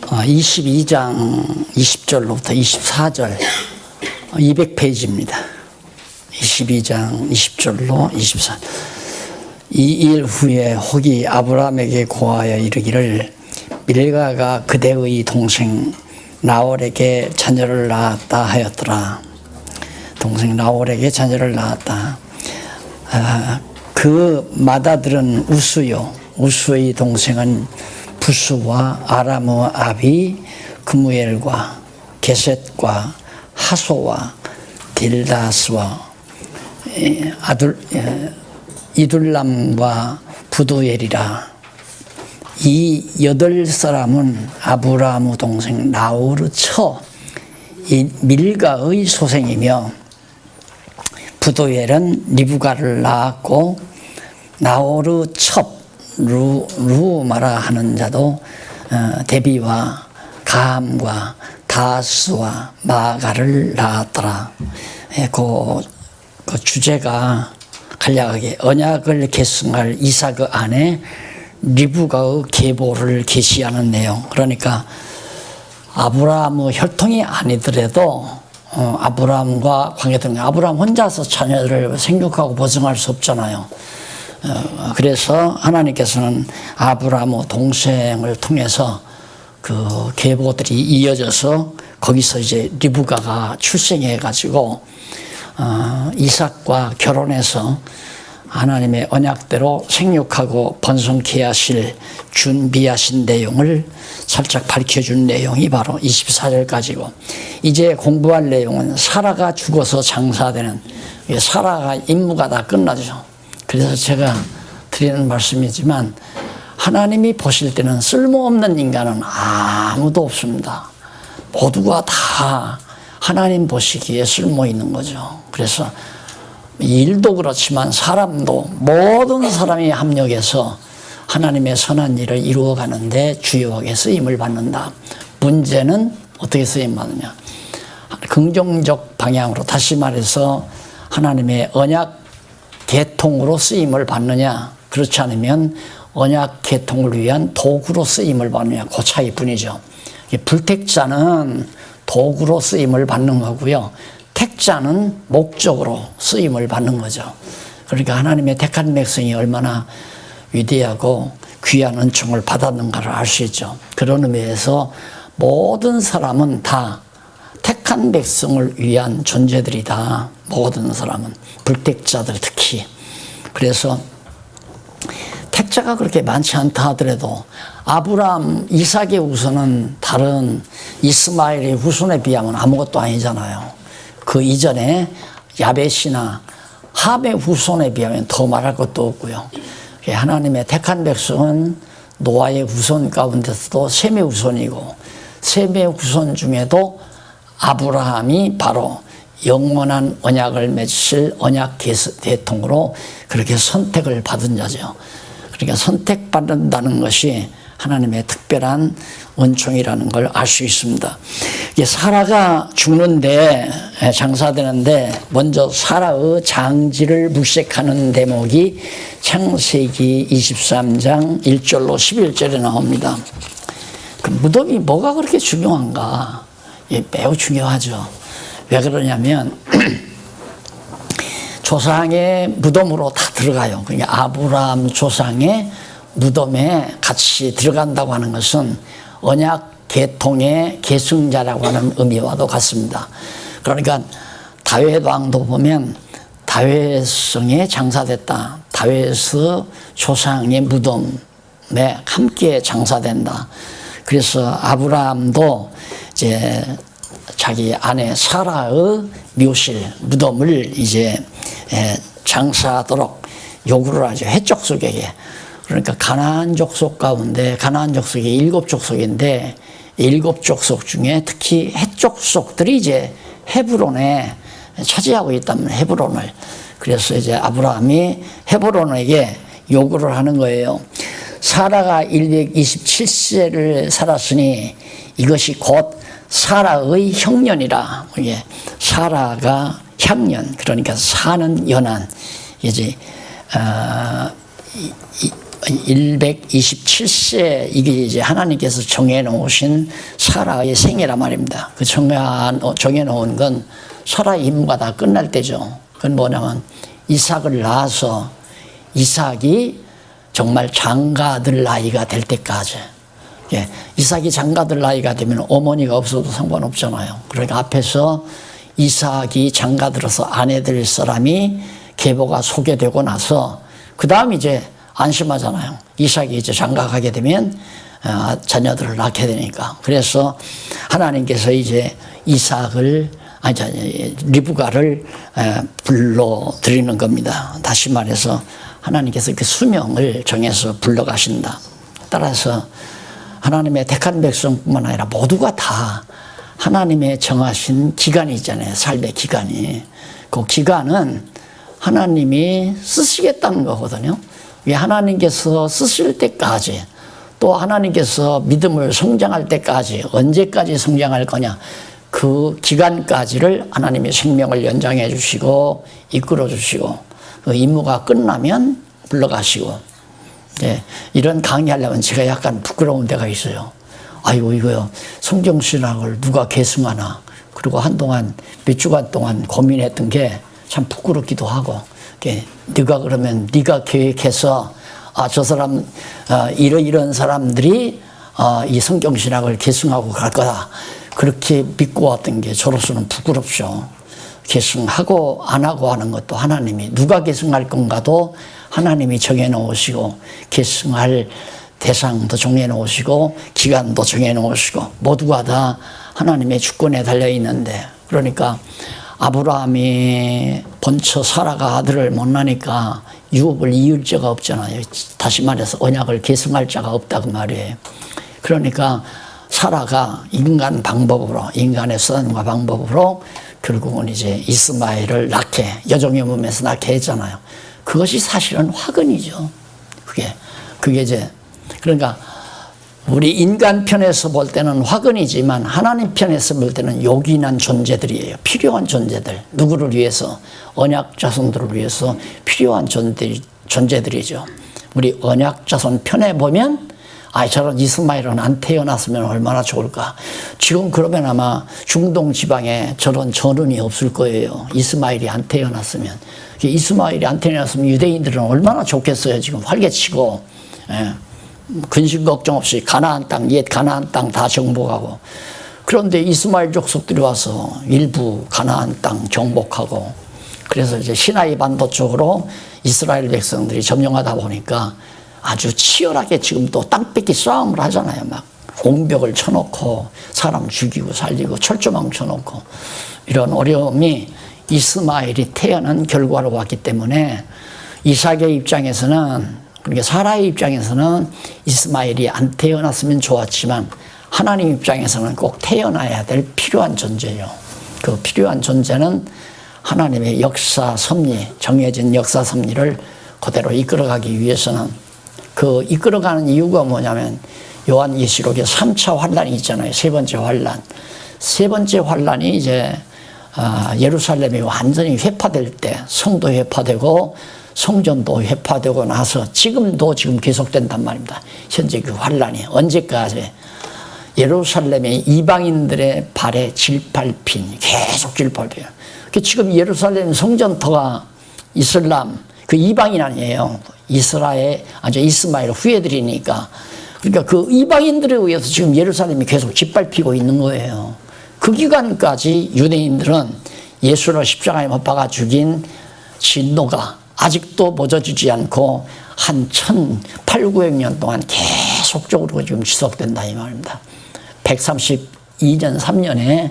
22장 20절로부터 24절 200페이지입니다. 22장 20절로 24절. 이 일 후에 혹이 아브라함에게 고하여 이르기를 밀가가 그대의 동생 나홀에게 자녀를 낳았다 하였더라. 동생 나홀에게 자녀를 낳았다. 그 맏아들은 우스요. 우스의 동생은 부스와 아람의 아비 그무엘과 게셋과 하소와 딜다스와 이둘람과 부두엘이라. 이 8사람은 아브라함의 동생 나홀의 처 밀가의 소생이며, 부두엘은 리브가를 낳았고, 나홀의 첩 루마라 하는 자도 데비와 가함과 다스와 마가를 낳았더라. 그 주제가 간략하게 언약을 계승할 이삭의 아내 리브가의 계보를 계시하는 내용. 그러니까 아브라함의 혈통이 아니더라도 아브라함과 관계된, 아브라함 혼자서 자녀를 생육하고 보증할 수 없잖아요. 그래서 하나님께서는 아브라함의 동생을 통해서 그 계보들이 이어져서 거기서 이제 리브가가 출생해가지고 이삭과 결혼해서 하나님의 언약대로 생육하고 번성케 하실 준비하신 내용을 살짝 밝혀준 내용이 바로 24절까지고, 이제 공부할 내용은 사라가 죽어서 장사되는, 사라가 임무가 다 끝나죠. 그래서 제가 드리는 말씀이지만 하나님이 보실 때는 쓸모없는 인간은 아무도 없습니다. 모두가 다 하나님 보시기에 쓸모 있는 거죠. 그래서 일도 그렇지만 사람도, 모든 사람이 합력해서 하나님의 선한 일을 이루어가는데 주요하게 쓰임을 받는다. 문제는 어떻게 쓰임 받느냐? 긍정적 방향으로, 다시 말해서 하나님의 언약 계통으로 쓰임을 받느냐, 그렇지 않으면 언약 계통을 위한 도구로 쓰임을 받느냐, 그 차이뿐이죠. 불택자는 도구로 쓰임을 받는 거고요, 택자는 목적으로 쓰임을 받는 거죠. 그러니까 하나님의 택한 백성이 얼마나 위대하고 귀한 은총을 받았는가를 알 수 있죠. 그런 의미에서 모든 사람은 다 택한 백성을 위한 존재들이다. 모든 사람은, 불택자들 특히. 그래서 택자가 그렇게 많지 않다 하더라도 아브라함, 이삭의 후손은 다른 이스마엘의 후손에 비하면 아무것도 아니잖아요. 그 이전에 야벳이나 함의 후손에 비하면 더 말할 것도 없고요. 하나님의 택한 백성은 노아의 후손 가운데서도 셈의 후손이고, 셈의 후손 중에도 아브라함이 바로 영원한 언약을 맺으실 언약 대통으로 그렇게 선택을 받은 자죠. 그러니까 선택받는다는 것이 하나님의 특별한 은총이라는 걸 알 수 있습니다. 사라가 죽는데, 장사되는데 먼저 사라의 장지를 물색하는 대목이 창세기 23장 1절로 11절에 나옵니다. 그 무덤이 뭐가 그렇게 중요한가? 매우 중요하죠. 왜 그러냐면 조상의 무덤으로 다 들어가요. 그러니까 아브라함 조상의 무덤에 같이 들어간다고 하는 것은 언약 계통의 계승자라고 하는 의미와도 같습니다. 그러니까 다윗 왕도 보면 다윗성에 장사됐다. 다윗의 조상의 무덤에 함께 장사된다. 그래서 아브라함도 이제 자기 아내 사라의 묘실, 무덤을 이제 장사하도록 요구를 하죠. 해족속에게. 그러니까 가나안 족속 가운데, 가나안 족속이 7족속인데 7족속 중에 특히 해족속들이 이제 헤브론에 차지하고 있다면 헤브론을. 그래서 이제 아브라함이 헤브론에게 요구를 하는 거예요. 사라가 127세를 살았으니 이것이 곧 사라의 형년이라. 이게 사라가 향년, 그러니까 사는 연한. 이제 127세 이게 이제 하나님께서 정해놓으신 사라의 생애란 말입니다. 그 정해놓은 건 사라의 임무가 다 끝날 때죠. 그건 뭐냐면 이삭을 낳아서 이삭이 정말 장가들 나이가 될 때까지. 예, 이삭이 장가들 나이가 되면 어머니가 없어도 상관없잖아요. 그러니까 앞에서 이삭이 장가들어서 아내 될 사람이 계보가 소개되고 나서 그 다음 이제 안심하잖아요. 이삭이 이제 장가 가게 되면 자녀들을 낳게 되니까. 그래서 하나님께서 이제 리브가를 불러들이는 겁니다. 다시 말해서 하나님께서 그 수명을 정해서 불러가신다. 따라서 하나님의 택한 백성뿐만 아니라 모두가 다 하나님의 정하신 기간이 있잖아요. 삶의 기간이. 그 기간은 하나님이 쓰시겠다는 거거든요. 하나님께서 쓰실 때까지, 또 하나님께서 믿음을 성장할 때까지, 언제까지 성장할 거냐, 그 기간까지를 하나님이 생명을 연장해 주시고 이끌어 주시고, 그 임무가 끝나면 불러가시고. 예, 이런 강의하려면 제가 약간 부끄러운 데가 있어요. 아이고, 이거요, 성경신학을 누가 계승하나. 그리고 한동안 몇 주간 동안 고민했던 게 참 부끄럽기도 하고, 네가 그러면 네가 계획해서 저 사람 이런 사람들이 이 성경신학을 계승하고 갈 거다, 그렇게 믿고 왔던 게 저로서는 부끄럽죠. 계승하고 안 하고 하는 것도 하나님이, 누가 계승할 건가도 하나님이 정해 놓으시고, 계승할 대상도 정해 놓으시고, 기간도 정해 놓으시고, 모두가 다 하나님의 주권에 달려 있는데, 그러니까 아브라함이 번처 사라가 아들을 못 낳으니까 유업을 이을 자가 없잖아요. 다시 말해서 언약을 계승할 자가 없다고 말이에요. 그러니까 사라가 인간의 수단과 방법으로 결국은 이제 이스마엘을 낳게, 여종의 몸에서 낳게 했잖아요. 그것이 사실은 화근이죠. 그게 이제, 그러니까 우리 인간 편에서 볼 때는 화근이지만 하나님 편에서 볼 때는 요긴한 존재들이에요. 필요한 존재들. 누구를 위해서? 언약 자손들을 위해서 필요한 존재들이죠. 우리 언약 자손 편에 보면 저런 이스마엘은 안 태어났으면 얼마나 좋을까. 지금 그러면 아마 중동 지방에 저런 전운이 없을 거예요. 이스마엘이 안 태어났으면. 이스마엘이 안 태어났으면 유대인들은 얼마나 좋겠어요. 지금 활개치고. 근심 걱정 없이 가나안 땅, 옛 가나안 땅 다 정복하고. 그런데 이스마엘 족속들이 와서 일부 가나안 땅 정복하고, 그래서 이제 시나이 반도 쪽으로 이스라엘 백성들이 점령하다 보니까 아주 치열하게 지금 또 땅 뺏기 싸움을 하잖아요. 막 옹벽을 쳐놓고 사람 죽이고 살리고 철조망 쳐놓고, 이런 어려움이 이스마엘이 태어난 결과로 왔기 때문에 이삭의 입장에서는, 그러니까 사라의 입장에서는 이스마엘이 안 태어났으면 좋았지만 하나님 입장에서는 꼭 태어나야 될 필요한 존재예요. 그 필요한 존재는 하나님의 역사 섭리, 정해진 역사 섭리를 그대로 이끌어가기 위해서는, 그 이끌어가는 이유가 뭐냐면 요한계시록에 3차 환란이 있잖아요. 세 번째 환란. 세 번째 환란이 이제 예루살렘이 완전히 회파될 때, 성도 회파되고 성전도 회파되고 나서 지금 계속된단 말입니다. 현재 그 환란이 언제까지? 예루살렘의 이방인들의 발에 질팔핀 계속 질팔돼요. 지금 예루살렘 성전터가 이슬람, 그 이방인 아니에요. 이스마엘 후예들이니까. 그러니까 그 이방인들에 의해서 지금 예루살렘이 계속 짓밟히고 있는 거예요. 그 기간까지 유대인들은 예수를 십자가에 못 박아 죽인 진노가 아직도 멎어지지 않고 한 1800년 동안 계속적으로 지금 지속된다 이 말입니다. 132년 3년에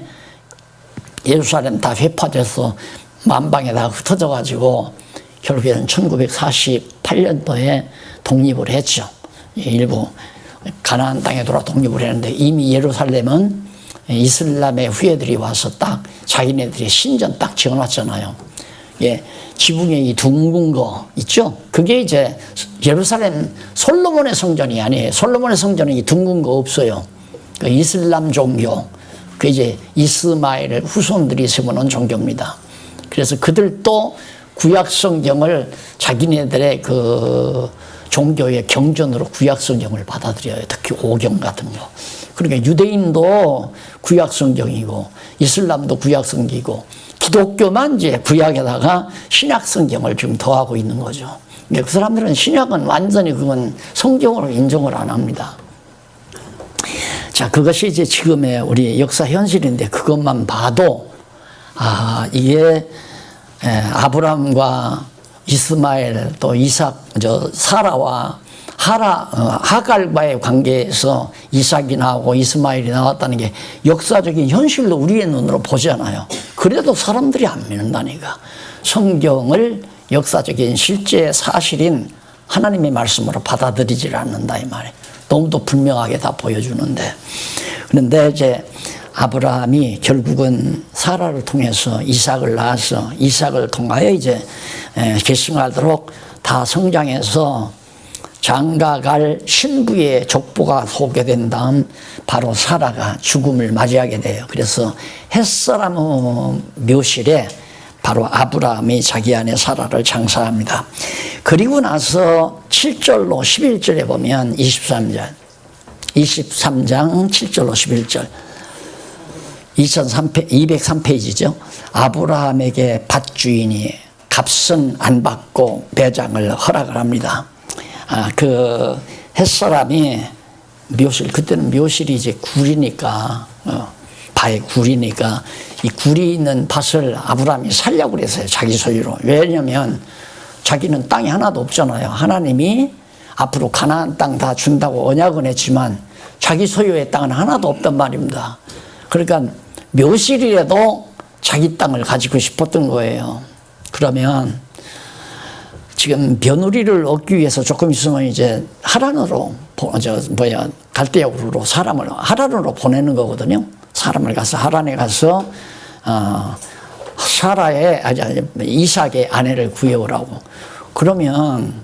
예루살렘 다 회파돼서 만방에 다 흩어져 가지고 결국에는 1948년도에 독립을 했죠. 일부 가나안 땅에 돌아 독립을 했는데, 이미 예루살렘은 이슬람의 후예들이 와서 딱 자기네들이 신전 딱 지어놨잖아요. 지붕에 이 둥근 거 있죠? 그게 이제 예루살렘 솔로몬의 성전이 아니에요. 솔로몬의 성전은 이 둥근 거 없어요. 그 이슬람 종교, 그 이제 이스마엘 후손들이 세우는 종교입니다. 그래서 그들도 구약 성경을 자기네들의 그 종교의 경전으로 구약 성경을 받아들여요. 특히 오경 같은 거. 그러니까 유대인도 구약 성경이고 이슬람도 구약 성경이고 기독교만 이제 구약에다가 신약 성경을 지금 더하고 있는 거죠. 그 사람들은 신약은 완전히 그건 성경으로 인정을 안 합니다. 자, 그것이 이제 지금의 우리 역사 현실인데 그것만 봐도 이게 아브라함과 이스마엘 또 이삭, 사라와 하갈과의 관계에서 이삭이 나오고 이스마엘이 나왔다는 게 역사적인 현실로 우리의 눈으로 보잖아요. 그래도 사람들이 안 믿는다니까. 성경을 역사적인 실제 사실인 하나님의 말씀으로 받아들이질 않는다 이 말이에요. 너무도 분명하게 다 보여주는데. 그런데 이제 아브라함이 결국은 사라를 통해서 이삭을 낳아서 이삭을 통하여 이제 계승하도록 다 성장해서 장가갈 신부의 족보가 소개된 다음 바로 사라가 죽음을 맞이하게 돼요. 그래서 햇사람 묘실에 바로 아브라함이 자기 아내 사라를 장사합니다. 그리고 나서 7절로 11절에 보면 23장 7절로 11절 203페이지죠. 아브라함에게 밭주인이 값은 안 받고 매장을 허락을 합니다. 그 햇사람이 묘실, 그때는 묘실이 이제 굴이니까, 바의 굴이니까 이 굴이 있는 밭을 아브라함이 살려고 그랬어요. 자기 소유로. 왜냐면 자기는 땅이 하나도 없잖아요. 하나님이 앞으로 가나안 땅 다 준다고 언약은 했지만 자기 소유의 땅은 하나도 없단 말입니다. 그러니까 묘실이라도 자기 땅을 가지고 싶었던 거예요. 그러면 지금 며느리를 얻기 위해서 조금 있으면 이제 하란으로 갈대아우르로 사람을 하란으로 보내는 거거든요. 사람을 가서 하란에 가서 이삭의 아내를 구해오라고. 그러면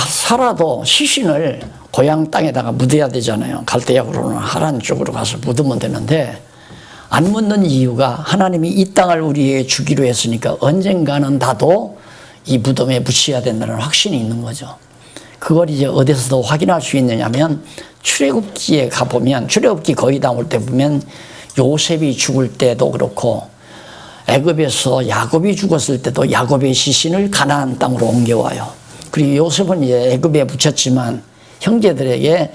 사라도 시신을 고향 땅에다가 묻어야 되잖아요. 갈대아우르는 하란 쪽으로 가서 묻으면 되는데 안 묻는 이유가 하나님이 이 땅을 우리에게 주기로 했으니까 언젠가는 나도 이 무덤에 묻혀야 된다는 확신이 있는 거죠. 그걸 이제 어디서도 확인할 수 있느냐면 출애굽기에 가보면 출애굽기 거의 다 올 때 보면 요셉이 죽을 때도 그렇고 애굽에서 야곱이 죽었을 때도 야곱의 시신을 가나안 땅으로 옮겨와요. 그리고 요셉은 이제 애굽에 묻혔지만 형제들에게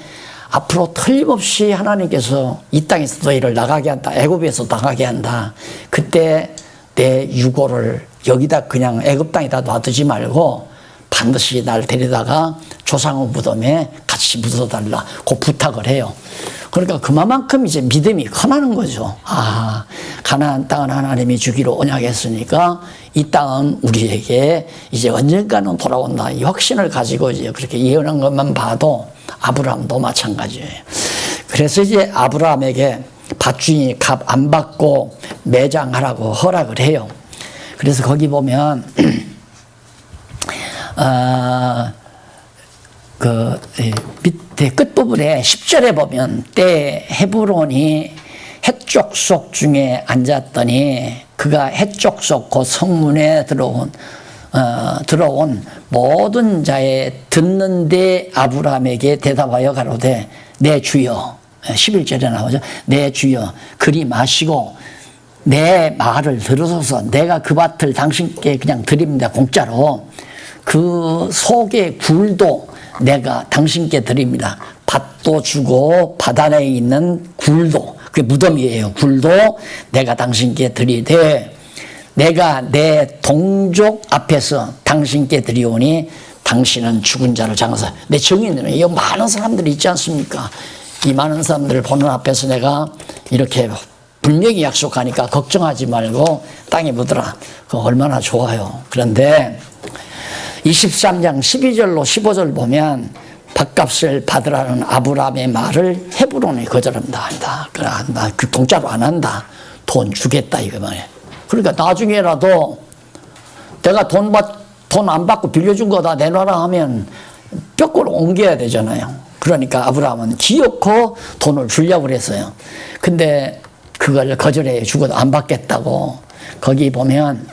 앞으로 틀림없이 하나님께서 이 땅에서 너희를 나가게 한다. 애굽에서 나가게 한다. 그때 내 유고를 여기다 그냥 애굽 땅에다 놔두지 말고 반드시 날 데려다가 조상의 무덤에 같이 묻어달라. 그 부탁을 해요. 그러니까 그만큼 이제 믿음이 커나는 거죠. 가나안 땅은 하나님이 주기로 언약했으니까 이 땅은 우리에게 이제 언젠가는 돌아온다. 이 확신을 가지고 이제 그렇게 예언한 것만 봐도 아브라함도 마찬가지예요. 그래서 이제 아브라함에게 밭주인이 값 안 받고 매장하라고 허락을 해요. 그래서 거기 보면 그 밑에 끝부분에 10절에 보면 때 헤브론이 해족속 중에 앉았더니 그가 해족속 곧 성문에 들어온 모든 자의 듣는데 아브라함에게 대답하여 가로되 내 주여 11절에 나오죠. 내 주여 그리 마시고 내 말을 들으소서. 내가 그 밭을 당신께 그냥 드립니다. 공짜로. 그 속의 굴도 내가 당신께 드립니다. 밭도 주고 밭 안에 있는 굴도, 그게 무덤이에요. 굴도 내가 당신께 드리되 내가 내 동족 앞에서 당신께 드리오니 당신은 죽은 자를 장사. 내 증인은 이 많은 사람들이 있지 않습니까? 이 많은 사람들을 보는 앞에서 내가 이렇게 분명히 약속하니까 걱정하지 말고 땅에 묻어라. 그거 얼마나 좋아요. 그런데 23장 12절로 15절 보면 밭값을 받으라는 아브라함의 말을 헤브론이 거절합니다. 나 그 공짜로 안 한다. 돈 주겠다 이거 말이에요. 그러니까 나중에라도 내가 돈 안 받고 빌려준 거다 내놔라 하면 뼈골 옮겨야 되잖아요. 그러니까 아브라함은 기어코 돈을 주려고 그랬어요. 근데 그걸 거절해 주고도 안 받겠다고. 거기 보면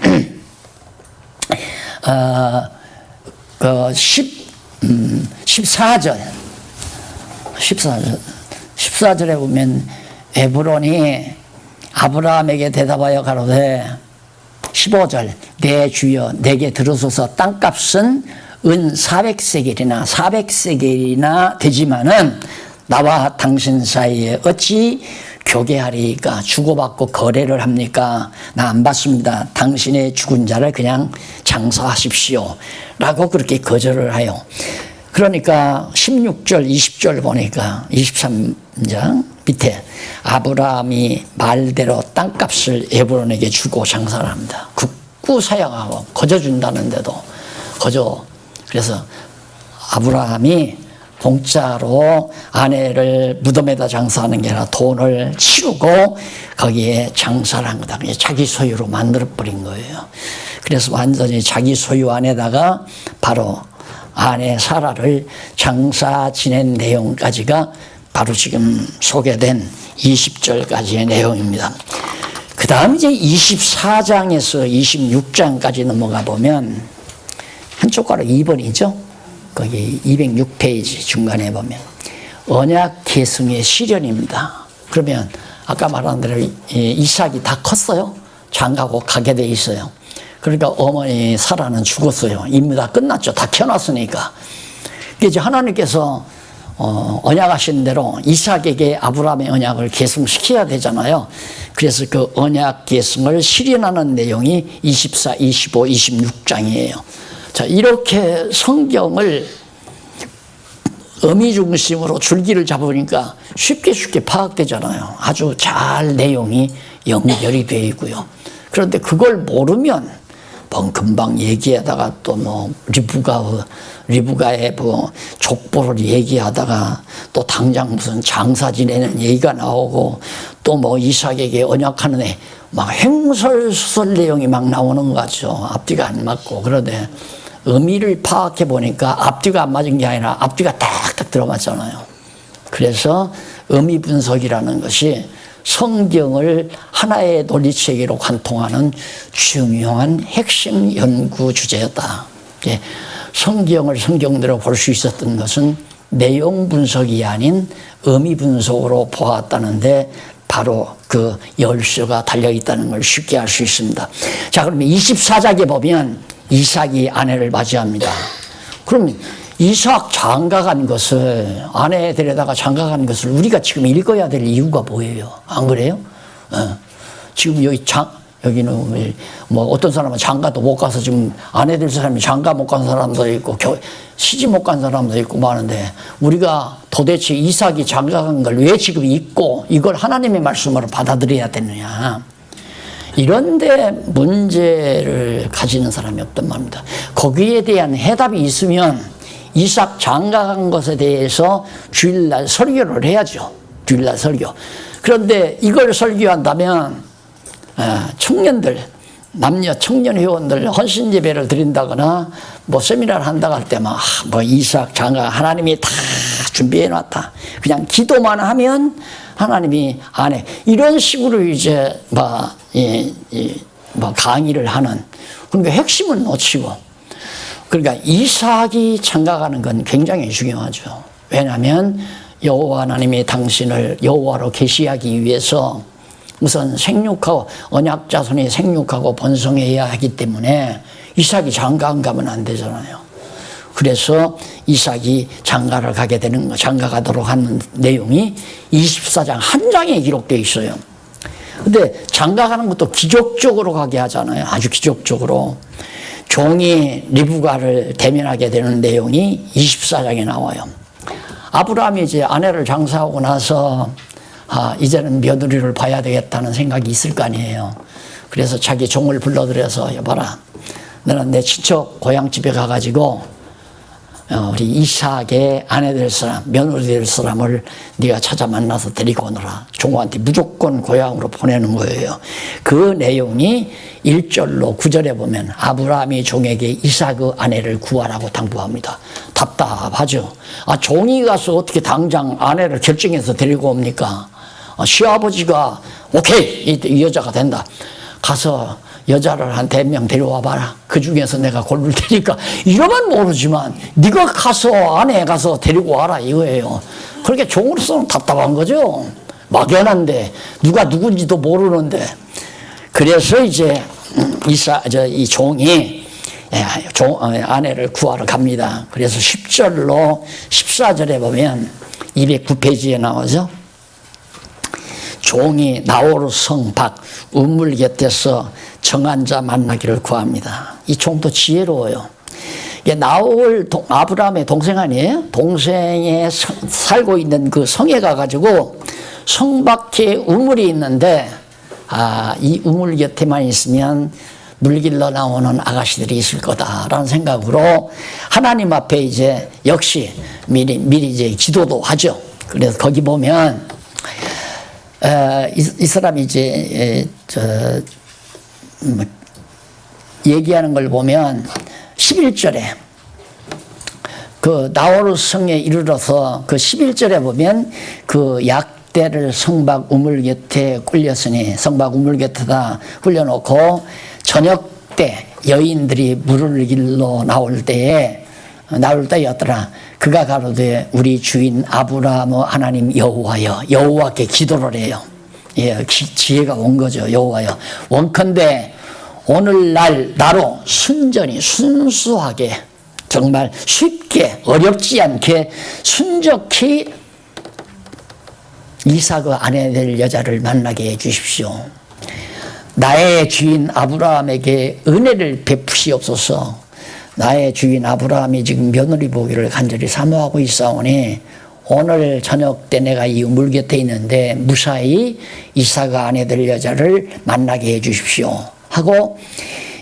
14절. 14절에 보면 에브론이 아브라함에게 대답하여 가로되 15절 내 주여 내게 들으소서 땅값은 은 400세겔이나 되지만은 나와 당신 사이에 어찌 교계하리까? 주고받고 거래를 합니까? 나 안 받습니다. 당신의 죽은 자를 그냥 장사하십시오 라고 그렇게 거절을 하여, 그러니까 16절 20절 보니까 23장 밑에 아브라함이 말대로 땅값을 에브론에게 주고 장사를 합니다. 굳고 사양하고 거저준다는데도 거저. 그래서 아브라함이 공짜로 아내를 무덤에다 장사하는 게 아니라 돈을 치르고 거기에 장사를 한 거다. 자기 소유로 만들어버린 거예요. 그래서 완전히 자기 소유 안에다가 바로 아내 사라를 장사 지낸 내용까지가 바로 지금 소개된 20절까지의 내용입니다. 그 다음 이제 24장에서 26장까지 넘어가 보면 한쪽 가로 2번이죠. 거기 206페이지 중간에 보면 언약 계승의 시련입니다. 그러면 아까 말한 대로 이삭이 다 컸어요. 장가고 가게 돼 있어요. 그러니까 어머니 사라는 죽었어요. 임무 다 끝났죠. 다 켜놨으니까. 이제 하나님께서 언약하신 대로 이삭에게 아브라함의 언약을 계승시켜야 되잖아요. 그래서 그 언약 계승을 실현하는 내용이 24, 25, 26장이에요. 자, 이렇게 성경을 의미 중심으로 줄기를 잡으니까 쉽게 파악되잖아요. 아주 잘 내용이 연결이 되어 있고요. 그런데 그걸 모르면 금방 얘기하다가 또 뭐 리브가의 뭐 족보를 얘기하다가 또 당장 무슨 장사 지내는 얘기가 나오고 또 뭐 이삭에게 언약하는 애 막 횡설수설 내용이 막 나오는 거죠. 앞뒤가 안 맞고. 그런데 의미를 파악해 보니까 앞뒤가 안 맞은 게 아니라 앞뒤가 딱딱 들어맞잖아요. 그래서 의미 분석이라는 것이 성경을 하나의 논리체계로 관통하는 중요한 핵심 연구 주제였다. 성경을 성경대로 볼 수 있었던 것은 내용 분석이 아닌 의미 분석으로 보았다는데 바로 그 열쇠가 달려있다는 걸 쉽게 알 수 있습니다. 자, 그러면 24장에 보면 이삭이 아내를 맞이합니다. 그럼 이삭 장가간 것을, 아내 데려다가 장가간 것을 우리가 지금 읽어야 될 이유가 뭐예요? 안 그래요? 지금 여기는 뭐 어떤 사람은 장가도 못 가서 지금 아내 될 사람이 장가 못 간 사람도 있고 시집 못 간 사람도 있고 많은데 우리가 도대체 이삭이 장가간 걸 왜 지금 읽고 이걸 하나님의 말씀으로 받아들여야 되느냐. 이런데 문제를 가지는 사람이 없단 말입니다. 거기에 대한 해답이 있으면 이삭 장가간 것에 대해서 주일날 설교를 해야죠. 주일날 설교. 그런데 이걸 설교한다면 청년들, 남녀 청년 회원들 헌신 예배를 드린다거나 뭐 세미나를 한다고 할 때 뭐 이삭 장가 하나님이 다 준비해 놨다. 그냥 기도만 하면 하나님이 안 해. 이런 식으로 이제 강의를 하는. 그러니까 핵심을 놓치고. 그러니까 이삭이 장가가는 건 굉장히 중요하죠. 왜냐하면 여호와 하나님이 당신을 여호와로 계시하기 위해서 우선 생육하고 언약 자손이 생육하고 번성해야 하기 때문에 이삭이 장가 안 가면 안 되잖아요. 그래서 이삭이 장가를 가게 되는 거, 장가 가도록 하는 내용이 24장 한 장에 기록되어 있어요. 근데 장가 가는 것도 기적적으로 가게 하잖아요. 아주 기적적으로. 종이 리브가를 대면하게 되는 내용이 24장에 나와요. 아브라함이 이제 아내를 장사하고 나서 이제는 며느리를 봐야 되겠다는 생각이 있을 거 아니에요. 그래서 자기 종을 불러들여서 여봐라, 너는 내 친척 고향집에 가가지고 우리 이삭의 아내 될 사람, 며느리 될 사람을 네가 찾아 만나서 데리고 오너라. 종한테 무조건 고향으로 보내는 거예요. 그 내용이 1절로 9절에 보면 아브라함이 종에게 이삭의 아내를 구하라고 당부합니다. 답답하죠. 종이 가서 어떻게 당장 아내를 결정해서 데리고 옵니까? 시아버지가 오케이, 이 여자가 된다. 가서 여자를 한 100명 데려와 봐라. 그 중에서 내가 고를 테니까 이러면 모르지만 네가 가서 안에 가서 데리고 와라 이거예요. 그렇게 종으로서는 답답한 거죠. 막연한데 누가 누군지도 모르는데. 그래서 이제 이 종이 아내를 구하러 갑니다. 그래서 10절로 14절에 보면 209페이지에 나오죠. 종이 나홀 성 밖 우물 곁에서 정한 자 만나기를 구합니다. 이 종도 지혜로워요. 나홀 아브라함의 동생 아니에요? 동생에 살고 있는 그 성에 가가지고 성 밖에 우물이 있는데 이 우물 곁에만 있으면 물길러 나오는 아가씨들이 있을 거다라는 생각으로 하나님 앞에 이제 역시 미리 이제 기도도 하죠. 그래서 거기 보면 이 사람이 이제 얘기하는 걸 보면 11절에 그 나홀 성에 이르러서 그 11절에 보면 그 약대를 성박 우물 곁에 굴렸으니 성박 우물 곁에다 굴려놓고 저녁 때 여인들이 물을 길러 나올 때였더라. 그가 가로되 우리 주인 아브라함 하나님 여호와여, 여호와께 기도를 해요. 예, 지혜가 온 거죠. 여호와여, 원컨대 오늘날 나로 순수하게 정말 쉽게 어렵지 않게 순적히 이삭의 아내 될 여자를 만나게 해 주십시오. 나의 주인 아브라함에게 은혜를 베푸시옵소서. 나의 주인 아브라함이 지금 며느리 보기를 간절히 사모하고 있사오니 오늘 저녁 때 내가 이 우물 곁에 있는데 무사히 이삭의 아내 될 여자를 만나게 해 주십시오 하고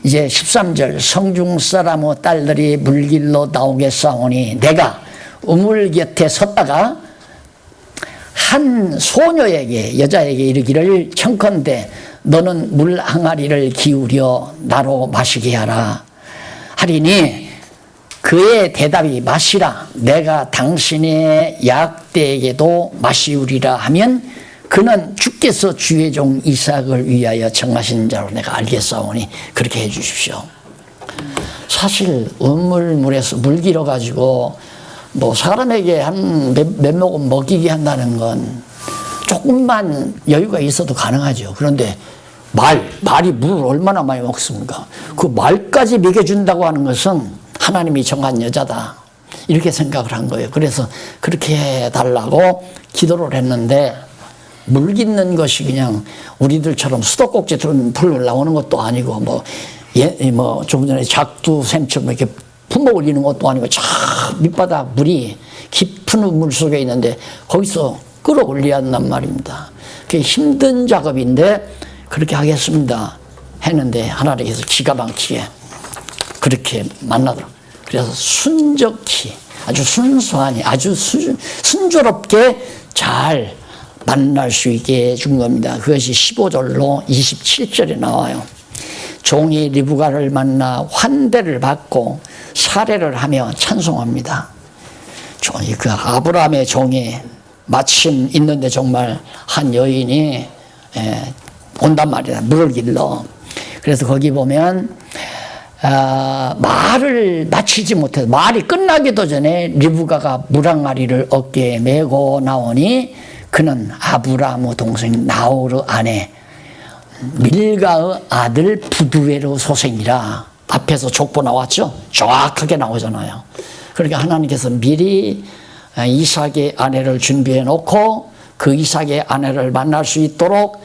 이제 13절 성중 사람의 딸들이 물길로 나오겠사오니 내가 우물 곁에 섰다가 한 소녀에게 여자에게 이르기를 청컨대 너는 물 항아리를 기울여 나로 마시게 하라 하리니 그의 대답이 마시라 내가 당신의 약대에게도 마시우리라 하면 그는 주께서 주의 종 이삭을 위하여 정하신 자로 내가 알겠사오니 그렇게 해 주십시오. 사실 우물물에서 물 길어 가지고 뭐 사람에게 한 몇 모금 먹이게 한다는 건 조금만 여유가 있어도 가능하죠. 그런데 말이 물을 얼마나 많이 먹습니까? 그 말까지 먹여준다고 하는 것은 하나님이 정한 여자다 이렇게 생각을 한 거예요. 그래서 그렇게 해달라고 기도를 했는데 물 깃는 것이 그냥 우리들처럼 수도꼭지 들은 불 나오는 것도 아니고 뭐 조금 전에 작두샘처럼 이렇게 품어 올리는 것도 아니고 저 밑바닥 물이 깊은 물 속에 있는데 거기서 끌어올려야 한단 말입니다. 그게 힘든 작업인데 그렇게 하겠습니다 했는데 하나님께서 기가 막히게 그렇게 만나더라고요. 그래서 순적히 아주 순수하니 아주 순조롭게 잘 만날 수 있게 해준 겁니다. 그것이 15절로 27절에 나와요. 종이 리브가를 만나 환대를 받고 사례를 하며 찬송합니다. 종이 그 아브라함의 종이 마침 있는데 정말 한 여인이 온단 말이야. 물을 길러. 그래서 거기 보면 말을 마치지 못해서 말이 끝나기도 전에 리브가가 물항아리를 어깨에 메고 나오니 그는 아브라함의 동생 나홀의 아내 밀가의 아들 부두엘의 소생이라. 앞에서 족보 나왔죠? 정확하게 나오잖아요. 그러니까 하나님께서 미리 이삭의 아내를 준비해 놓고 그 이삭의 아내를 만날 수 있도록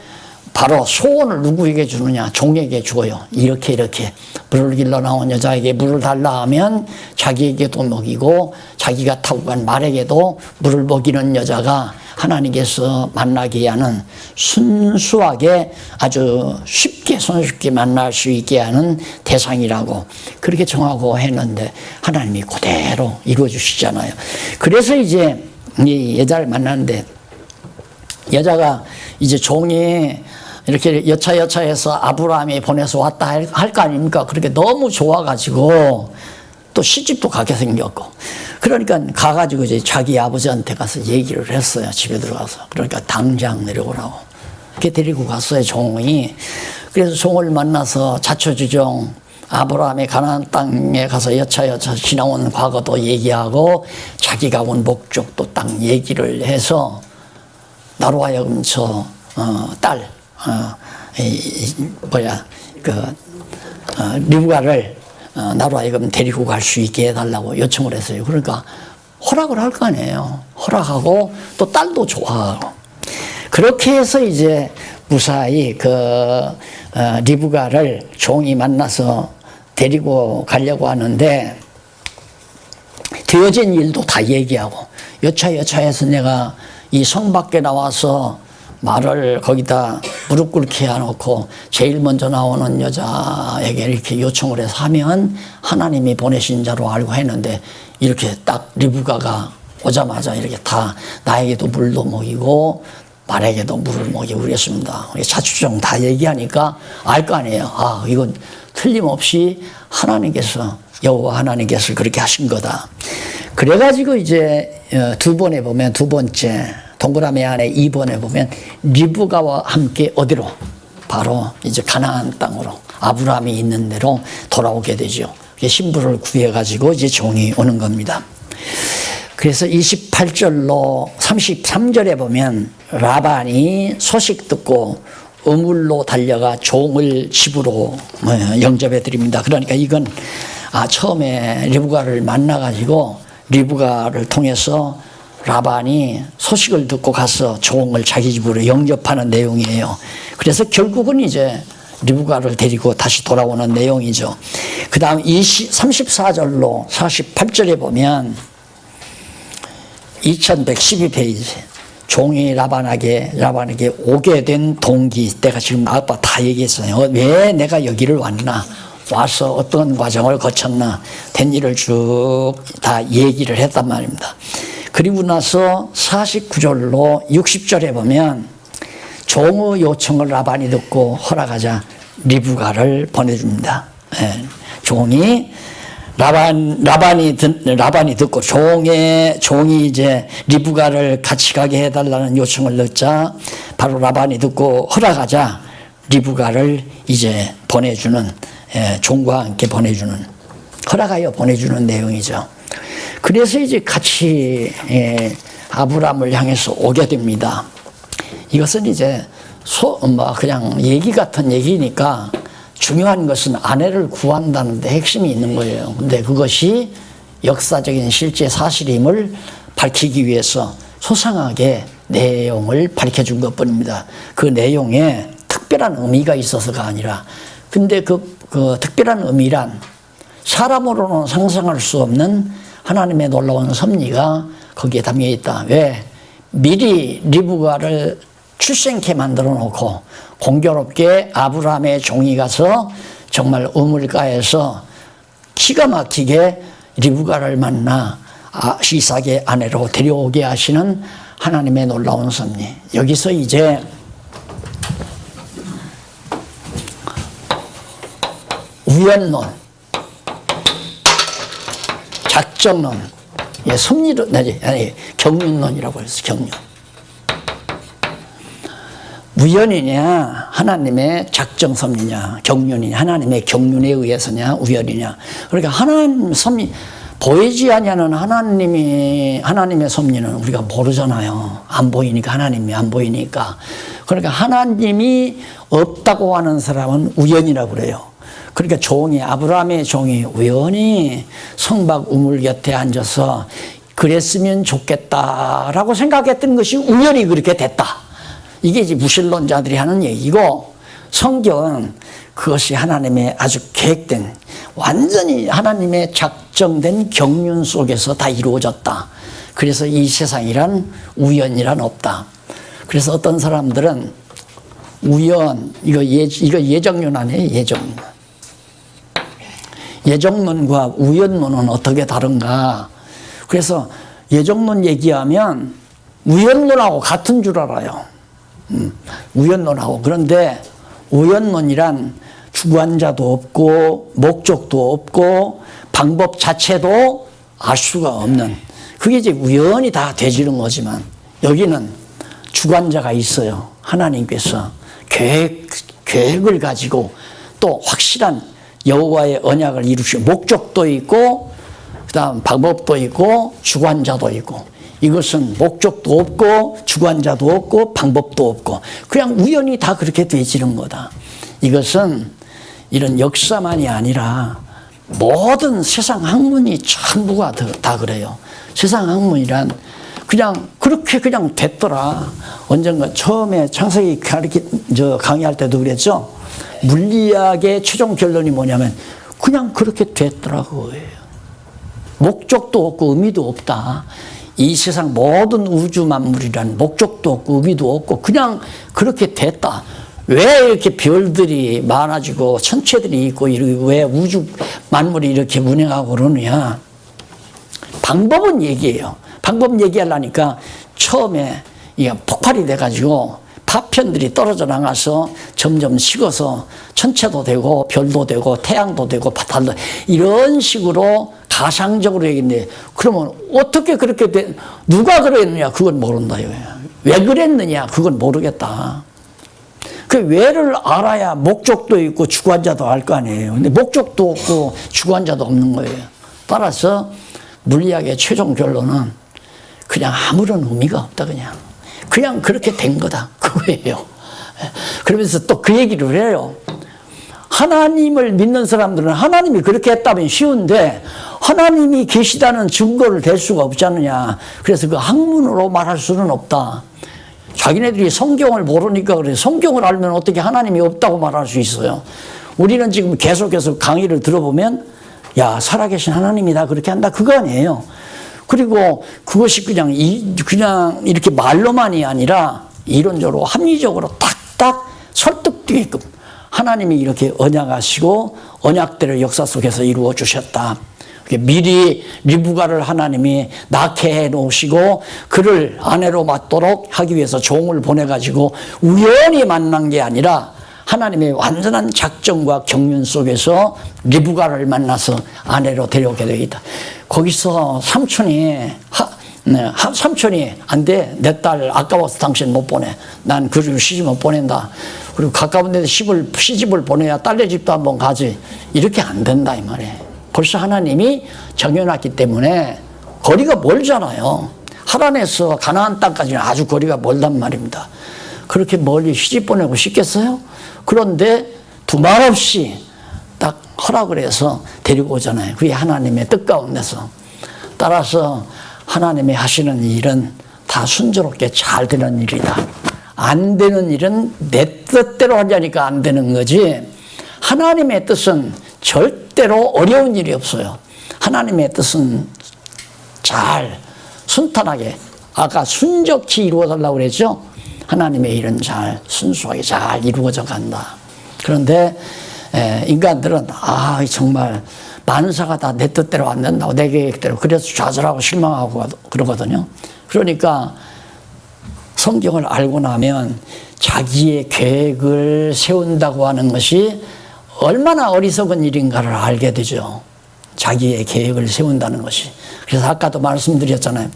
바로 소원을 누구에게 주느냐? 종에게 주어요. 이렇게 물을 길러 나온 여자에게 물을 달라 하면 자기에게도 먹이고 자기가 타고 간 말에게도 물을 먹이는 여자가 하나님께서 만나게 하는 순수하게 아주 쉽게 손쉽게 만날 수 있게 하는 대상이라고 그렇게 정하고 했는데 하나님이 그대로 이루어 주시잖아요. 그래서 이제 이 여자를 만났는데 여자가 이제 종이 이렇게 여차여차해서 아브라함이 보내서 왔다 할 거 아닙니까? 그렇게 너무 좋아가지고 또 시집도 가게 생겼고 그러니까 가가지고 이제 자기 아버지한테 가서 얘기를 했어요. 집에 들어가서. 그러니까 당장 내려오라고. 이렇게 데리고 갔어요. 종이. 그래서 종을 만나서 자초지종 아브라함의 가나안 땅에 가서 여차여차 지나온 과거도 얘기하고 자기가 온 목적도 딱 얘기를 해서 나로 하여금 리브가를 나로 하여금 데리고 갈 수 있게 해달라고 요청을 했어요. 그러니까 허락을 할 거 아니에요. 허락하고 또 딸도 좋아하고. 그렇게 해서 이제 무사히 리브가를 종이 만나서 데리고 가려고 하는데 되어진 일도 다 얘기하고 여차여차해서 내가 이 성 밖에 나와서 말을 거기다 무릎 꿇게 해놓고 제일 먼저 나오는 여자에게 이렇게 요청을 해서 하면 하나님이 보내신 자로 알고 했는데 이렇게 딱 리브가가 오자마자 이렇게 다 나에게도 물도 먹이고 말에게도 물을 먹이고 그랬습니다. 자초지종 다 얘기하니까 알 거 아니에요. 아, 이건 틀림없이 하나님께서 여호와 하나님께서 그렇게 하신 거다. 그래가지고 이제 두 번에 보면 두 번째 동그라미 안에 2번에 보면 리브가와 함께 어디로? 바로 이제 가나안 땅으로 아브라함이 있는 데로 돌아오게 되죠. 신부를 구해가지고 이제 종이 오는 겁니다. 그래서 28절로 33절에 보면 라반이 소식 듣고 우물로 달려가 종을 집으로 영접해 드립니다. 그러니까 이건 처음에 리브가를 만나가지고 리브가를 통해서 라반이 소식을 듣고 가서 종을 자기 집으로 영접하는 내용이에요. 그래서 결국은 이제 리브가를 데리고 다시 돌아오는 내용이죠. 그 다음 34절로 48절에 보면 2112페이지 종이 라반에게 오게 된 동기, 내가 지금 아빠 다 얘기했어요. 왜 내가 여기를 왔나, 와서 어떤 과정을 거쳤나, 된 일을 쭉 다 얘기를 했단 말입니다. 그리고 나서 49절로 60절에 보면 종의 요청을 라반이 듣고 허락하자 리브가를 보내줍니다. 종이 라반이 듣고 종이 이제 리브가를 같이 가게 해달라는 요청을 넣자 바로 라반이 듣고 허락하자 리브가를 이제 보내주는, 종과 함께 보내주는, 허락하여 보내주는 내용이죠. 그래서 이제 같이 아브람을 향해서 오게 됩니다. 이것은 이제 그냥 얘기 같은 얘기니까 중요한 것은 아내를 구한다는 데 핵심이 있는 거예요. 근데 그것이 역사적인 실제 사실임을 밝히기 위해서 소상하게 내용을 밝혀준 것 뿐입니다. 그 내용에 특별한 의미가 있어서가 아니라, 근데 그 특별한 의미란 사람으로는 상상할 수 없는 하나님의 놀라운 섭리가 거기에 담겨 있다. 왜? 미리 리브가를 출생케 만들어 놓고 공교롭게 아브라함의 종이 가서 정말 우물가에서 기가 막히게 리브가를 만나 이삭의 아내로 데려오게 하시는 하나님의 놀라운 섭리. 여기서 이제 우연론, 작전론, 섭리론, 경륜론이라고 해서 경륜. 우연이냐, 하나님의 작정 섭리냐, 경륜이냐, 하나님의 경륜에 의해서냐, 우연이냐. 그러니까 하나님 섭리, 보이지 아니하는 하나님의 섭리는 우리가 모르잖아요. 안 보이니까, 하나님이 안 보이니까. 그러니까 하나님이 없다고 하는 사람은 우연이라고 그래요. 그러니까 아브라함의 종이 우연히 성박 우물 곁에 앉아서 그랬으면 좋겠다라고 생각했던 것이 우연히 그렇게 됐다. 이게 이제 무신론자들이 하는 얘기고, 성경은 그것이 하나님의 아주 계획된, 완전히 하나님의 작정된 경륜 속에서 다 이루어졌다. 그래서 이 세상이란 우연이란 없다. 그래서 어떤 사람들은 우연, 이거 예정론 아니에요? 예정론. 예정론과 우연론은 어떻게 다른가? 그래서 예정론 얘기하면 우연론하고 같은 줄 알아요. 우연론하고. 그런데 우연론이란 주관자도 없고 목적도 없고 방법 자체도 알 수가 없는, 그게 이제 우연히 다 되지는 거지만, 여기는 주관자가 있어요. 하나님께서 계획을 가지고 또 확실한 여호와의 언약을 이루시고 목적도 있고 그다음 방법도 있고 주관자도 있고 이것은 목적도 없고 주관자도 없고 방법도 없고 그냥 우연히 다 그렇게 되지는 거다. 이것은 이런 역사만이 아니라 모든 세상 학문이 전부가 다 그래요. 세상 학문이란 그냥 그렇게 그냥 됐더라. 언젠가 처음에 창세기 강의할 때도 그랬죠. 물리학의 최종 결론이 뭐냐면 그냥 그렇게 됐더라고요. 목적도 없고 의미도 없다. 이 세상 모든 우주 만물이란 목적도 없고 의미도 없고 그냥 그렇게 됐다. 왜 이렇게 별들이 많아지고 천체들이 있고 왜 우주 만물이 이렇게 운행하고 그러느냐. 방법은 얘기해요. 방법 얘기하려니까 처음에 이게 폭발이 돼가지고 파편들이 떨어져 나가서 점점 식어서 천체도 되고 별도 되고 태양도 되고 달도 이런 식으로 가상적으로 얘기했는데 그러면 어떻게 그렇게 누가 그랬느냐 그건 모른다 이거예요. 왜 그랬느냐 그건 모르겠다. 그 왜를 알아야 목적도 있고 주관자도 알 거 아니에요. 근데 목적도 없고 주관자도 없는 거예요. 따라서 물리학의 최종 결론은 그냥 아무런 의미가 없다 그냥 그렇게 된 거다 그거예요. 그러면서 또 그 얘기를 해요. 하나님을 믿는 사람들은 하나님이 그렇게 했다면 쉬운데 하나님이 계시다는 증거를 댈 수가 없지 않느냐. 그래서 그 학문으로 말할 수는 없다. 자기네들이 성경을 모르니까 그래. 성경을 알면 어떻게 하나님이 없다고 말할 수 있어요. 우리는 지금 계속해서 강의를 들어보면 야 살아계신 하나님이다 그렇게 한다 그거 아니에요. 그리고 그것이 그냥 이렇게 말로만이 아니라 이론적으로 합리적으로 딱딱 설득되게끔 하나님이 이렇게 언약하시고 언약대로 역사 속에서 이루어 주셨다. 미리 리브가를 하나님이 낳게 해 놓으시고 그를 아내로 맞도록 하기 위해서 종을 보내가지고 우연히 만난 게 아니라 하나님의 완전한 작정과 경륜 속에서 리브가를 만나서 아내로 데려오게 되겠다. 거기서 삼촌이 안 돼. 내 딸 아까워서 당신 못 보내. 난 그리고 시집 못 보낸다. 그리고 가까운 데서 시집을 보내야 딸네 집도 한번 가지. 이렇게 안 된다 이 말이에요. 벌써 하나님이 정해놨기 때문에 거리가 멀잖아요. 하란에서 가나안 땅까지는 아주 거리가 멀단 말입니다. 그렇게 멀리 시집 보내고 싶겠어요? 그런데 두말 없이 딱 허락을 해서 데리고 오잖아요. 그게 하나님의 뜻 가운데서. 따라서 하나님이 하시는 일은 다 순조롭게 잘 되는 일이다. 안 되는 일은 내 뜻대로 하려니까 안 되는 거지. 하나님의 뜻은 절대로 어려운 일이 없어요. 하나님의 뜻은 잘 순탄하게 아까 순적히 이루어달라고 그랬죠. 하나님의 일은 잘 순수하게 잘 이루어져 간다. 그런데 인간들은 정말 만사가 다 내 뜻대로 안 된다고 내 계획대로 그래서 좌절하고 실망하고 그러거든요. 그러니까 성경을 알고 나면 자기의 계획을 세운다고 하는 것이 얼마나 어리석은 일인가를 알게 되죠. 자기의 계획을 세운다는 것이. 그래서 아까도 말씀드렸잖아요.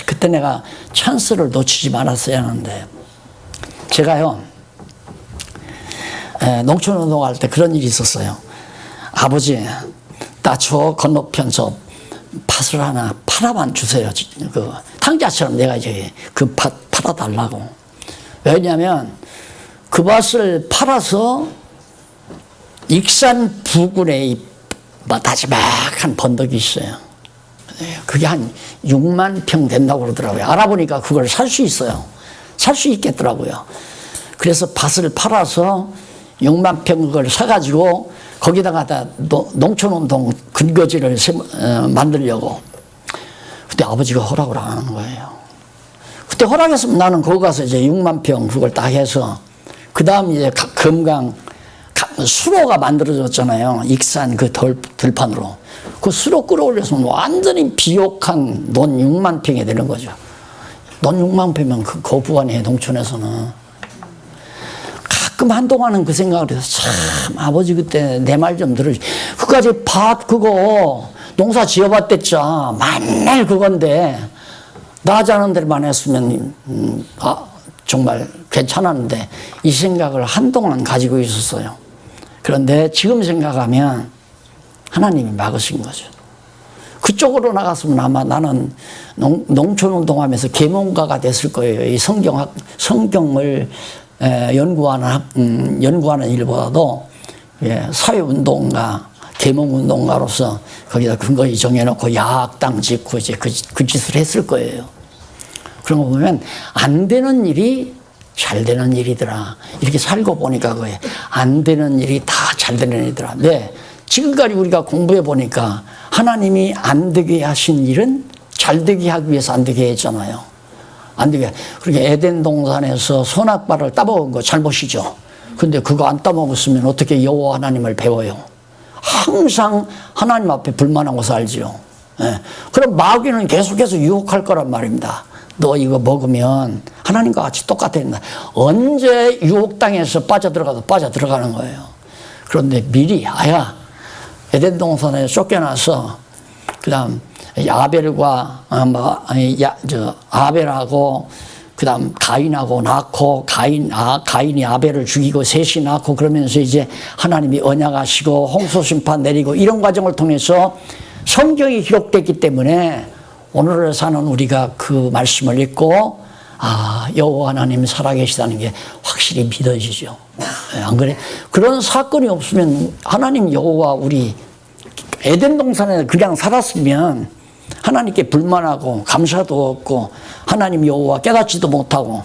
그때 내가 찬스를 놓치지 말았어야 하는데 제가요 농촌운동할 때 그런 일이 있었어요. 아버지 나 저 건너편 저 팥을 하나 팔아만 주세요. 그 탕자처럼 내가 이제 그 팥 팔아달라고. 왜냐하면 그 밭을 팔아서 익산 부근에 마지막한 번덕이 있어요. 그게 한 6만 평 된다고 그러더라고요. 알아보니까 그걸 살 수 있어요. 살 수 있겠더라고요. 그래서 밭을 팔아서 6만 평 그걸 사가지고 거기다가 다 농촌운동 근거지를 만들려고. 그때 아버지가 허락을 안 하는 거예요. 그때 허락했으면 나는 거기 가서 이제 6만 평 그걸 딱 해서 그 다음 이제 금강 수로가 만들어졌잖아요. 익산 그 들판으로. 그 수로 끌어올려서 완전히 비옥한 논 6만 평이 되는 거죠. 논 6만 평이면 그 거부하네, 농촌에서는. 가끔 한동안은 그 생각을 해서 참 아버지 그때 내 말 좀 들으시. 그까지 밭 그거 농사 지어봤댔자 맨날 그건데 나지 않은 데만 했으면 정말 괜찮았는데 이 생각을 한동안 가지고 있었어요. 그런데 지금 생각하면 하나님이 막으신 거죠. 그쪽으로 나갔으면 아마 나는 농촌운동하면서 계몽가가 됐을 거예요. 이 성경을 연구하는 일보다도 사회운동가, 계몽운동가로서 거기다 근거히 정해놓고 야학당 짓고 이제 그 짓을 했을 거예요. 그런 거 보면 안 되는 일이 잘 되는 일이더라. 이렇게 살고 보니까 그게 안 되는 일이 다 잘 되는 일이더라. 네, 지금까지 우리가 공부해 보니까 하나님이 안 되게 하신 일은 잘 되게 하기 위해서 안 되게 했잖아요. 안 되게. 그렇게 에덴 동산에서 선악과를 따먹은 거 잘못이죠. 근데 그거 안 따먹었으면 어떻게 여호와 하나님을 배워요? 항상 하나님 앞에 불만하고 살지요. 예. 그럼 마귀는 계속해서 유혹할 거란 말입니다. 너 이거 먹으면 하나님과 같이 똑같다. 언제 유혹당해서 빠져들어가도 빠져들어가는 거예요. 그런데 미리 에덴 동산에 쫓겨나서 그다음 아벨과 아벨하고 그다음 가인하고 낳고 가인이 아벨을 죽이고 셋이 낳고 그러면서 이제 하나님이 언약하시고 홍수 심판 내리고 이런 과정을 통해서 성경이 기록됐기 때문에 오늘을 사는 우리가 그 말씀을 읽고 여호와 하나님이 살아계시다는 게 확실히 믿어지죠. 안 그래? 그런 사건이 없으면 하나님 여호와 우리 에덴 동산에 그냥 살았으면 하나님께 불만하고 감사도 없고 하나님 여호와 깨닫지도 못하고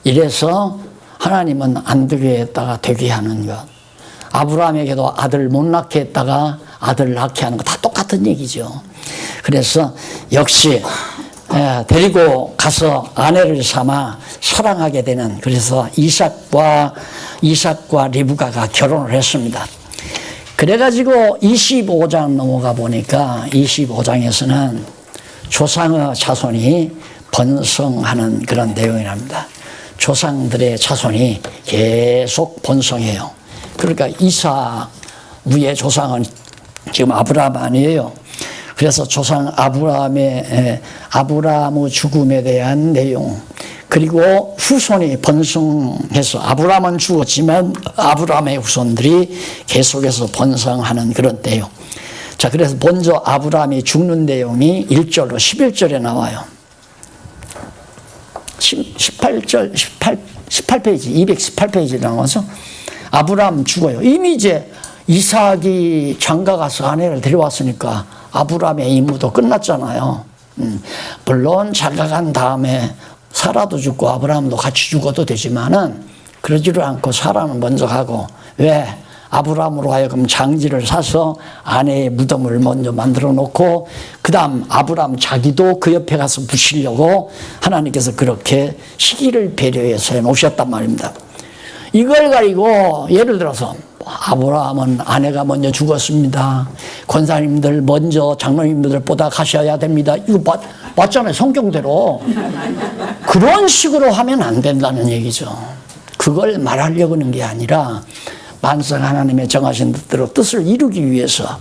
이래서 하나님은 안 되게 했다가 되게 하는 것. 아브라함에게도 아들 못 낳게 했다가 아들 낳게 하는 거 다 똑같은 얘기죠. 그래서 역시 데리고 가서 아내를 삼아 사랑하게 되는, 그래서 이삭과 리브가가 결혼을 했습니다. 그래가지고 25장 넘어가 보니까 25장에서는 조상의 자손이 번성하는 그런 내용이 납니다. 조상들의 자손이 계속 번성해요. 그러니까 이삭 위의 조상은 지금 아브라함 아니에요. 그래서 조상 아브라함의 죽음에 대한 내용, 그리고 후손이 번성해서 아브라함은 죽었지만 아브라함의 후손들이 계속해서 번성하는 그런 내용. 자, 그래서 먼저 아브라함이 죽는 내용이 1절로 11절에 나와요. 18페이지, 218페이지에 나와서 아브라함 죽어요. 이미 이제 이삭이 장가 가서 아내를 데려왔으니까 아브라함의 임무도 끝났잖아요. 물론 장가 간 다음에 사라도 죽고 아브라함도 같이 죽어도 되지만은 그러지를 않고 사라는 먼저 가고, 왜? 아브라함으로 하여금 장지를 사서 아내의 무덤을 먼저 만들어 놓고 그 다음 아브라함 자기도 그 옆에 가서 묻히려고 하나님께서 그렇게 시기를 배려해서 해놓으셨단 말입니다. 이걸 가지고 예를 들어서 아브라함은 아내가 먼저 죽었습니다. 권사님들 먼저 장로님들보다 가셔야 됩니다. 이거 맞잖아요. 성경대로. 그런 식으로 하면 안 된다는 얘기죠. 그걸 말하려고 하는 게 아니라 만성 하나님의 정하신 뜻대로 뜻을 이루기 위해서.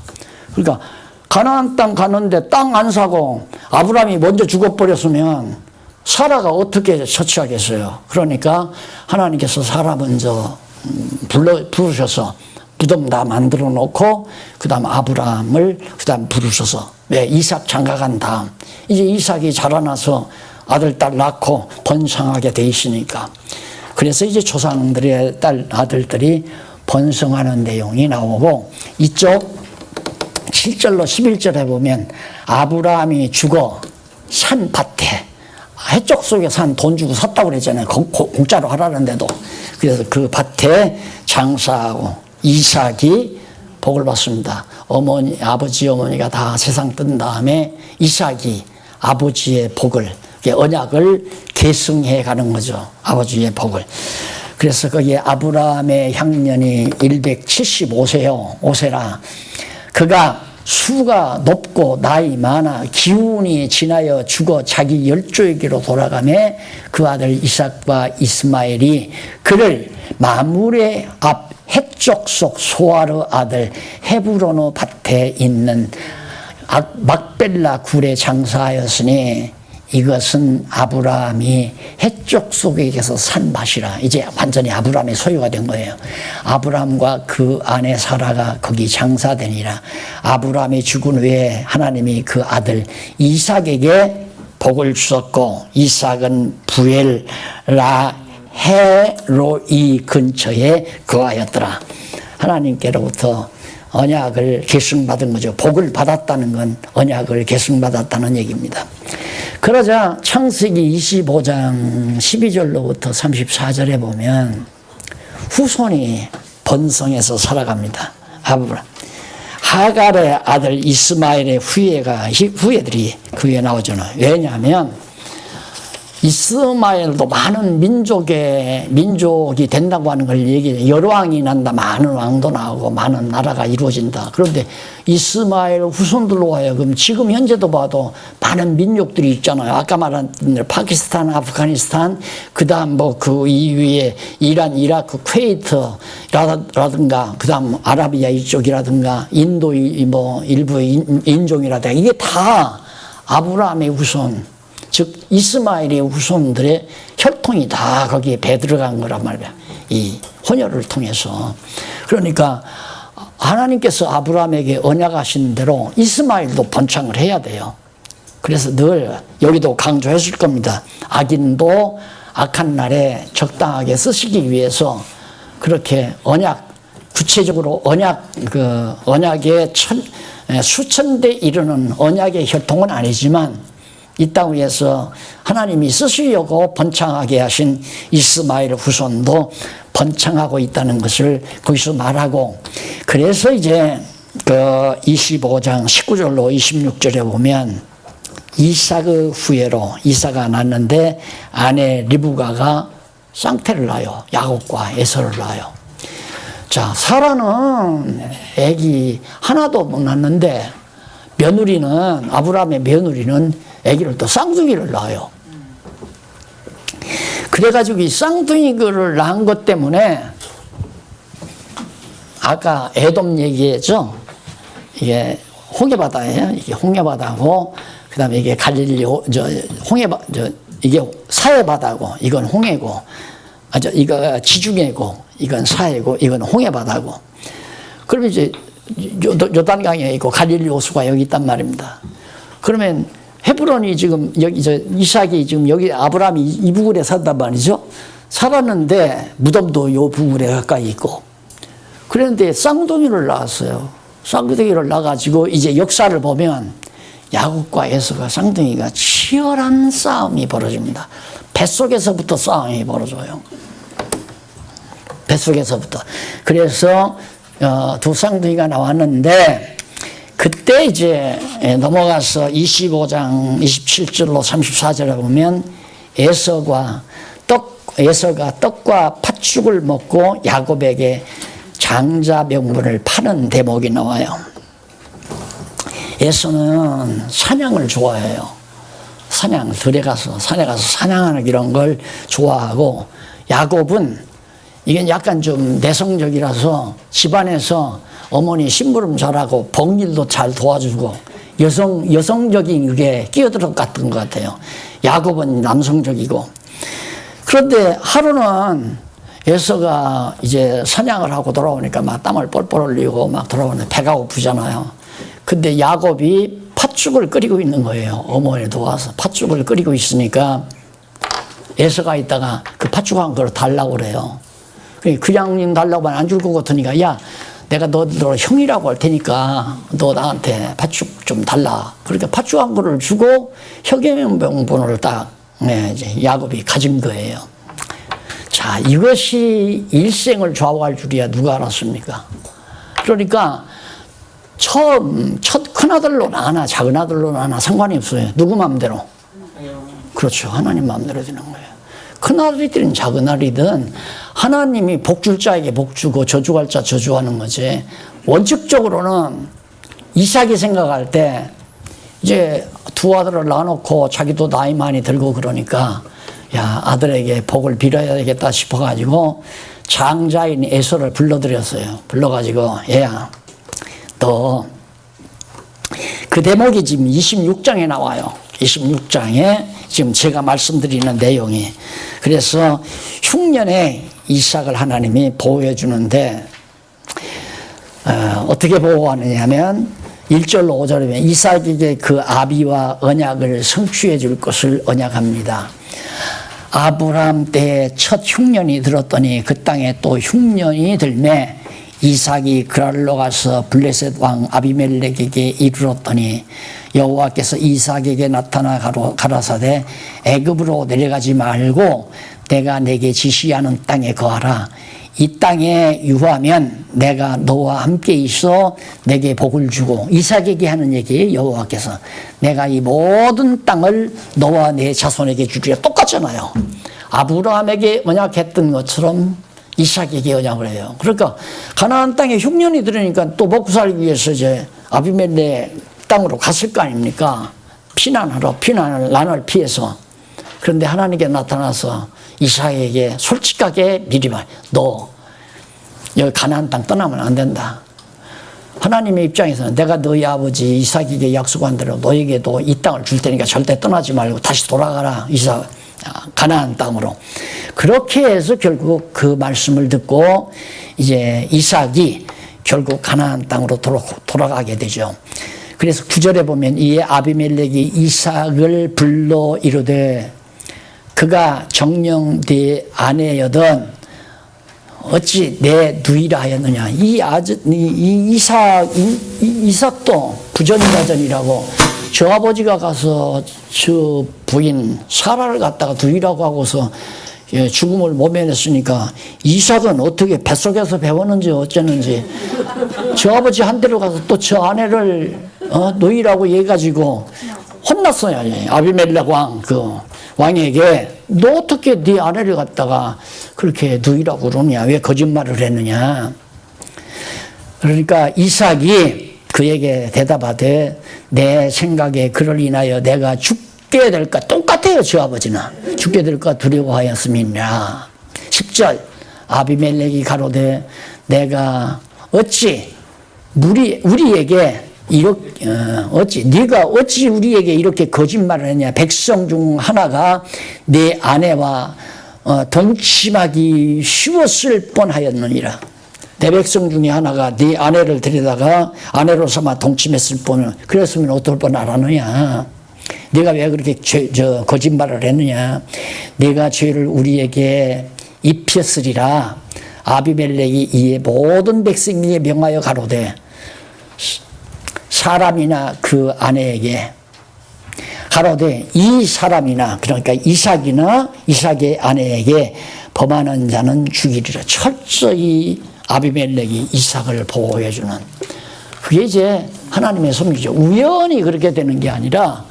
그러니까 가나안 땅 가는데 땅 안 사고 아브라함이 먼저 죽어버렸으면 사라가 어떻게 처치하겠어요. 그러니까 하나님께서 사라 먼저 부르셔서 무덤 다 만들어 놓고 그 다음 아브라함을 그 다음 부르셔서, 왜? 이삭 장가 간 다음 이제 이삭이 자라나서 아들 딸 낳고 번성하게 돼 있으니까, 그래서 이제 조상들의 아들들이 번성하는 내용이 나오고, 이쪽 7절로 11절에 보면 아브라함이 죽어 산 밭에, 해적 속에 산 돈 주고 샀다고 그랬잖아요. 공짜로 하라는데도. 그래서 그 밭에 장사하고 이삭이 복을 받습니다. 아버지 어머니가 다 세상 뜬 다음에 이삭이 아버지의 복을, 언약을 계승해 가는 거죠. 아버지의 복을. 그래서 거기에 아브라함의 향년이 175세요. 5세라. 그가 수가 높고 나이 많아 기운이 지나여 죽어 자기 열조에게로 돌아가매 그 아들 이삭과 이스마엘이 그를 마므레 앞 해쪽 속 소아르 아들 헤브로노 밭에 있는 막벨라 굴에 장사하였으니 이것은 아브라함이 해쪽 속에서 산 밭이라. 이제 완전히 아브라함의 소유가 된 거예요. 아브라함과 그 아내 사라가 거기 장사되니라. 아브라함이 죽은 후에 하나님이 그 아들 이삭에게 복을 주셨고, 이삭은 부엘라 헤로이 근처에 거하였더라. 하나님께로부터 언약을 계승받은 거죠. 복을 받았다는 건 언약을 계승받았다는 얘기입니다. 그러자 창세기 25장 12절로부터 34절에 보면 후손이 번성해서 살아갑니다. 아브라함. 하갈의 아들 이스마엘의 후예들이 그 위에 나오잖아요. 왜냐하면 이스마엘도 많은 민족이 된다고 하는 걸 얘기해요. 여러 왕이 난다. 많은 왕도 나오고 많은 나라가 이루어진다. 그런데 이스마엘 후손들로 하여금 지금 현재도 봐도 많은 민족들이 있잖아요. 아까 말한 파키스탄, 아프가니스탄, 그 다음 그 이후에 이란, 이라크, 쿠웨이트라든가, 그 다음 아라비아 이쪽이라든가, 인도 일부 인종이라든가, 이게 다 아브라함의 후손, 즉 이스마엘의 후손들의 혈통이 다 거기에 배 들어간 거란 말이야. 이 혼혈을 통해서. 그러니까 하나님께서 아브라함에게 언약하신 대로 이스마엘도 번창을 해야 돼요. 그래서 늘 여기도 강조했을 겁니다. 악인도 악한 날에 적당하게 쓰시기 위해서 그렇게 구체적으로 언약의 수천 대 이르는 언약의 혈통은 아니지만 이 땅 위에서 하나님이 쓰시려고 번창하게 하신 이스마엘 후손도 번창하고 있다는 것을 거기서 말하고, 그래서 이제 그 25장 19절로 26절에 보면 이삭의 후예로 이삭아 낳았는데 아내 리브가가 쌍태를 낳아요. 야곱과 에서를 낳아요. 자, 사라는 애기 하나도 못 낳았는데 아브라함의 며느리는 아기를 또 쌍둥이를 낳아요. 그래가지고 이 쌍둥이를 낳은 것 때문에 아까 에돔 얘기했죠. 이게 홍해바다예요. 이게 홍해바다고, 그다음에 이게 이게 사해바다고, 이건 홍해고, 이거 지중해고, 이건 사해고, 이건 홍해바다고. 그러면 이제 요단강에 있고 갈릴리 호수가 여기 있단 말입니다. 그러면 헤브론이 지금 이삭이 지금 여기 아브라함이 이 부근에 산단 말이죠. 살았는데 무덤도 요 부근에 가까이 있고. 그런데 쌍둥이를 낳았어요. 쌍둥이를 낳아가지고 이제 역사를 보면 야곱과 에서가 쌍둥이가 치열한 싸움이 벌어집니다. 뱃속에서부터 싸움이 벌어져요. 뱃속에서부터. 그래서 두 쌍둥이가 나왔는데, 그때 이제 넘어가서 25장 27절로 34절에 보면 에서가 떡과 팥죽을 먹고 야곱에게 장자 명분을 파는 대목이 나와요. 에서는 사냥을 좋아해요. 들에 가서 산에 가서 사냥하는 이런 걸 좋아하고, 야곱은 이게 약간 좀 내성적이라서 집안에서 어머니 심부름 잘하고 벅일도 잘 도와주고 여성적인 그게 끼어들었던 것 같아요. 야곱은 남성적이고. 그런데 하루는 에서가 이제 사냥을 하고 돌아오니까 막 땀을 뻘뻘 흘리고 막 돌아오는데 배가 고프잖아요. 근데 야곱이 팥죽을 끓이고 있는 거예요. 어머니 도와서 팥죽을 끓이고 있으니까 에서가 있다가 그 팥죽 한 그릇 달라고 그래요. 그냥 달라고 하면 안 줄 것 같으니까, 야, 내가 너 형이라고 할 테니까 너 나한테 팥죽 좀 달라. 그러니까 팥죽 한 그릇을 주고 혈계명분을 딱 이제 야곱이 가진 거예요. 자, 이것이 일생을 좌우할 줄이야 누가 알았습니까? 그러니까 첫 큰아들로 낳나 작은 아들로 낳나 상관이 없어요. 누구 마음대로? 그렇죠. 하나님 마음대로 되는 거예요. 큰아들이든 작은아들이든 하나님이 복줄 자에게 복주고 저주할 자 저주하는 거지. 원칙적으로는 이삭이 생각할 때 이제 두 아들을 낳아놓고 자기도 나이 많이 들고 그러니까 야, 아들에게 복을 빌어야 되겠다 싶어가지고 장자인 에서를 불러들였어요. 불러가지고 얘야, 너 그 대목이 지금 26장에 나와요. 26장에 지금 제가 말씀드리는 내용이. 그래서 흉년에 이삭을 하나님이 보호해 주는데 어떻게 보호하느냐 하면 1절로 5절에 보면 이삭에게 그 아비와 언약을 성취해 줄 것을 언약합니다. 아브라함 때에 첫 흉년이 들었더니 그 땅에 또 흉년이 들매 이삭이 그랄로 가서 블레셋 왕 아비멜렉에게 이르렀더니 여호와께서 이삭에게 나타나 가라사대 애굽으로 내려가지 말고 내가 내게 지시하는 땅에 거하라. 이 땅에 유하면 내가 너와 함께 있어 내게 복을 주고, 이삭에게 하는 얘기예요. 여호와께서 내가 이 모든 땅을 너와 내 자손에게 주리라. 똑같잖아요. 아브라함에게 언약했던 것처럼 이삭에게 언약을 해요. 그러니까 가나안 땅에 흉년이 들으니까 또 먹고 살기 위해서 이제 아비멜렉 땅으로 갔을 거 아닙니까? 피난을 난을 피해서. 그런데 하나님께 나타나서 이삭에게 솔직하게 미리 말, 너 여기 가나안 땅 떠나면 안 된다. 하나님의 입장에서는 내가 너희 아버지 이삭에게 약속한 대로 너에게도 이 땅을 줄 테니까 절대 떠나지 말고 다시 돌아가라. 가나안 땅으로. 그렇게 해서 결국 그 말씀을 듣고 이제 이삭이 결국 가나안 땅으로 돌아가게 되죠. 그래서 9절에 보면 이에 아비멜렉이 이삭을 불러 이르되 그가 정녕 네 아내여든 어찌 내 누이라 하였느냐. 이삭도 부전자전이라고 저 아버지가 가서 저 부인 사라를 갖다가 누이라고 하고서 죽음을 모면했으니까 이삭은 어떻게 뱃속에서 배웠는지 어쩌는지 저 아버지 한 대로 가서 또 저 아내를 누이라고 해가지고 혼났어요. 아비멜렉 왕에게 너 어떻게 네 아내를 갖다가 그렇게 누이라고 그러냐, 왜 거짓말을 했느냐. 그러니까 이삭이 그에게 대답하되 내 생각에 그를 인하여 내가 죽게 될까, 똑같아요. 저 아버지는 죽게 될까 두려워하였음이니라. 10절 아비멜렉이 가로되 내가 어찌 우리에게 네가 어찌 우리에게 이렇게 거짓말을 했냐. 백성 중 하나가 내 아내와 동침하기 쉬웠을 뻔하였느니라. 내 백성 중에 하나가 네 아내를 데려다가 아내로 삼아 동침했을 뻔, 그랬으면 어떨 뻔 알았느냐. 네가 왜 그렇게 거짓말을 했느냐. 내가 죄를 우리에게 입혔으리라. 아비멜렉이 이에 모든 백성에게 명하여 가로되 사람이나 그 아내에게 가로되 이 사람이나, 그러니까 이삭이나 이삭의 아내에게 범하는 자는 죽이리라. 철저히 아비멜렉이 이삭을 보호해주는, 그게 이제 하나님의 섭리죠. 우연히 그렇게 되는 게 아니라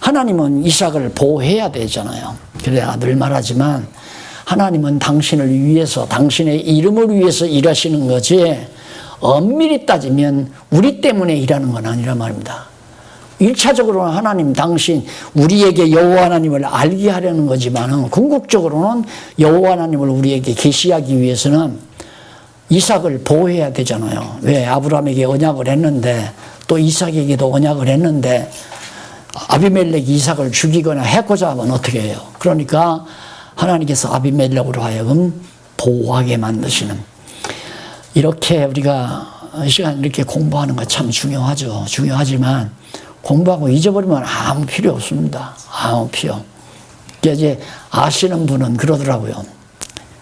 하나님은 이삭을 보호해야 되잖아요. 그래야 늘 말하지만 하나님은 당신을 위해서, 당신의 이름을 위해서 일하시는 거지 엄밀히 따지면 우리 때문에 일하는 건 아니란 말입니다. 1차적으로는 하나님, 당신 우리에게 여호와 하나님을 알게 하려는 거지만 궁극적으로는 여호와 하나님을 우리에게 계시하기 위해서는 이삭을 보호해야 되잖아요. 왜? 아브라함에게 언약을 했는데 또 이삭에게도 언약을 했는데 아비멜렉이 이삭을 죽이거나 해코자 하면 어떻게 해요? 그러니까 하나님께서 아비멜렉으로 하여금 보호하게 만드시는, 이렇게 우리가 이 시간 이렇게 공부하는 거 참 중요하죠. 중요하지만 공부하고 잊어버리면 아무 필요 없습니다. 아무 필요. 이제 아시는 분은 그러더라고요.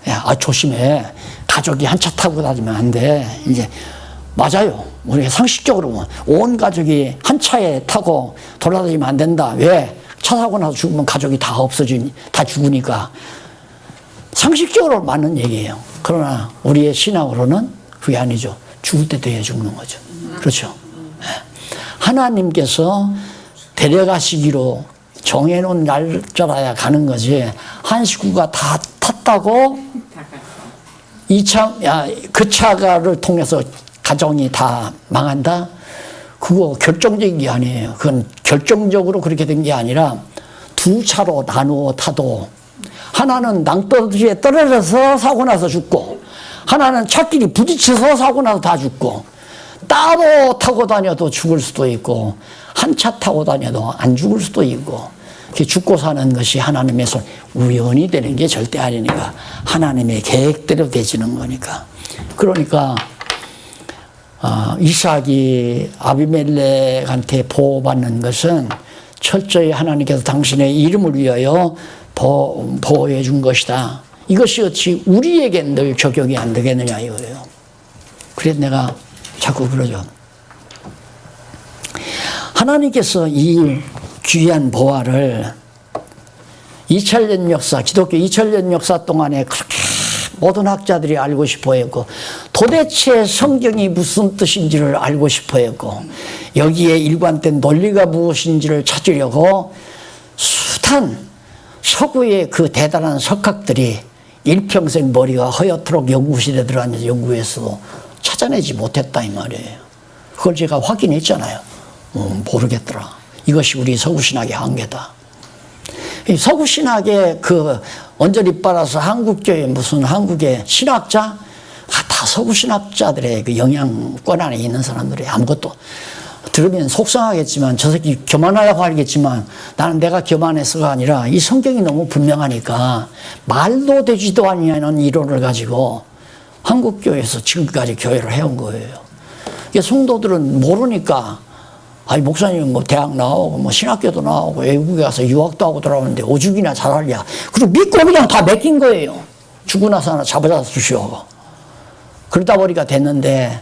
야, 조심해. 가족이 한 차 타고 다니면 안 돼. 이제 맞아요. 우리가 상식적으로 온 가족이 한 차에 타고 돌아다니면 안 된다. 왜? 차 사고 나서 죽으면 가족이 다 다 죽으니까. 상식적으로 맞는 얘기예요. 그러나 우리의 신앙으로는 그게 아니죠. 죽을 때 돼야 죽는 거죠. 그렇죠. 하나님께서 데려가시기로 정해놓은 날짜라야 가는 거지. 한 식구가 다 탔다고 그 차를 통해서 가정이 다 망한다? 그거 결정적인 게 아니에요. 그건 결정적으로 그렇게 된 게 아니라 두 차로 나누어 타도 하나는 낭떠러지에 떨어져서 사고 나서 죽고, 하나는 차끼리 부딪혀서 사고 나서 다 죽고, 따로 타고 다녀도 죽을 수도 있고 한 차 타고 다녀도 안 죽을 수도 있고, 죽고 사는 것이 하나님의 손, 우연히 되는 게 절대 아니니까 하나님의 계획대로 되지는 거니까. 그러니까 이삭이 아비멜렉한테 보호받는 것은 철저히 하나님께서 당신의 이름을 위하여 보호해 준 것이다. 이것이 어찌 우리에게 늘 적용이 안 되겠느냐 이거예요. 그래서 내가 자꾸 그러죠. 하나님께서 이 귀한 보화를 2000년 역사, 기독교 2000년 역사 동안에 그렇게 모든 학자들이 알고 싶어 했고, 도대체 성경이 무슨 뜻인지를 알고 싶어 했고, 여기에 일관된 논리가 무엇인지를 찾으려고 숱한 서구의 그 대단한 석학들이 일평생 머리가 허옇도록 연구실에 들어앉아서 연구해서도 찾아내지 못했다 이 말이에요. 그걸 제가 확인했잖아요. 모르겠더라. 이것이 우리 서구신학의 한계다. 이 서구신학의 그 언저리 빨아서 한국교회 무슨 한국의 신학자? 다 서구신학자들의 그 영향권 안에 있는 사람들이 아무것도 들으면 속상하겠지만 저 새끼 교만하려고 하겠지만 나는 내가 교만해서가 아니라 이 성경이 너무 분명하니까 말도 되지도 않는 이론을 가지고 한국교회에서 지금까지 교회를 해온 거예요. 이게 성도들은 모르니까 아니 목사님 뭐 대학 나오고 뭐 신학교도 나오고 외국에 가서 유학도 하고 돌아오는데 오죽이나 잘하랴. 그리고 믿고 그냥 다 맡긴 거예요. 죽고 나서 하나 잡아다 주시오. 그러다 보니까 됐는데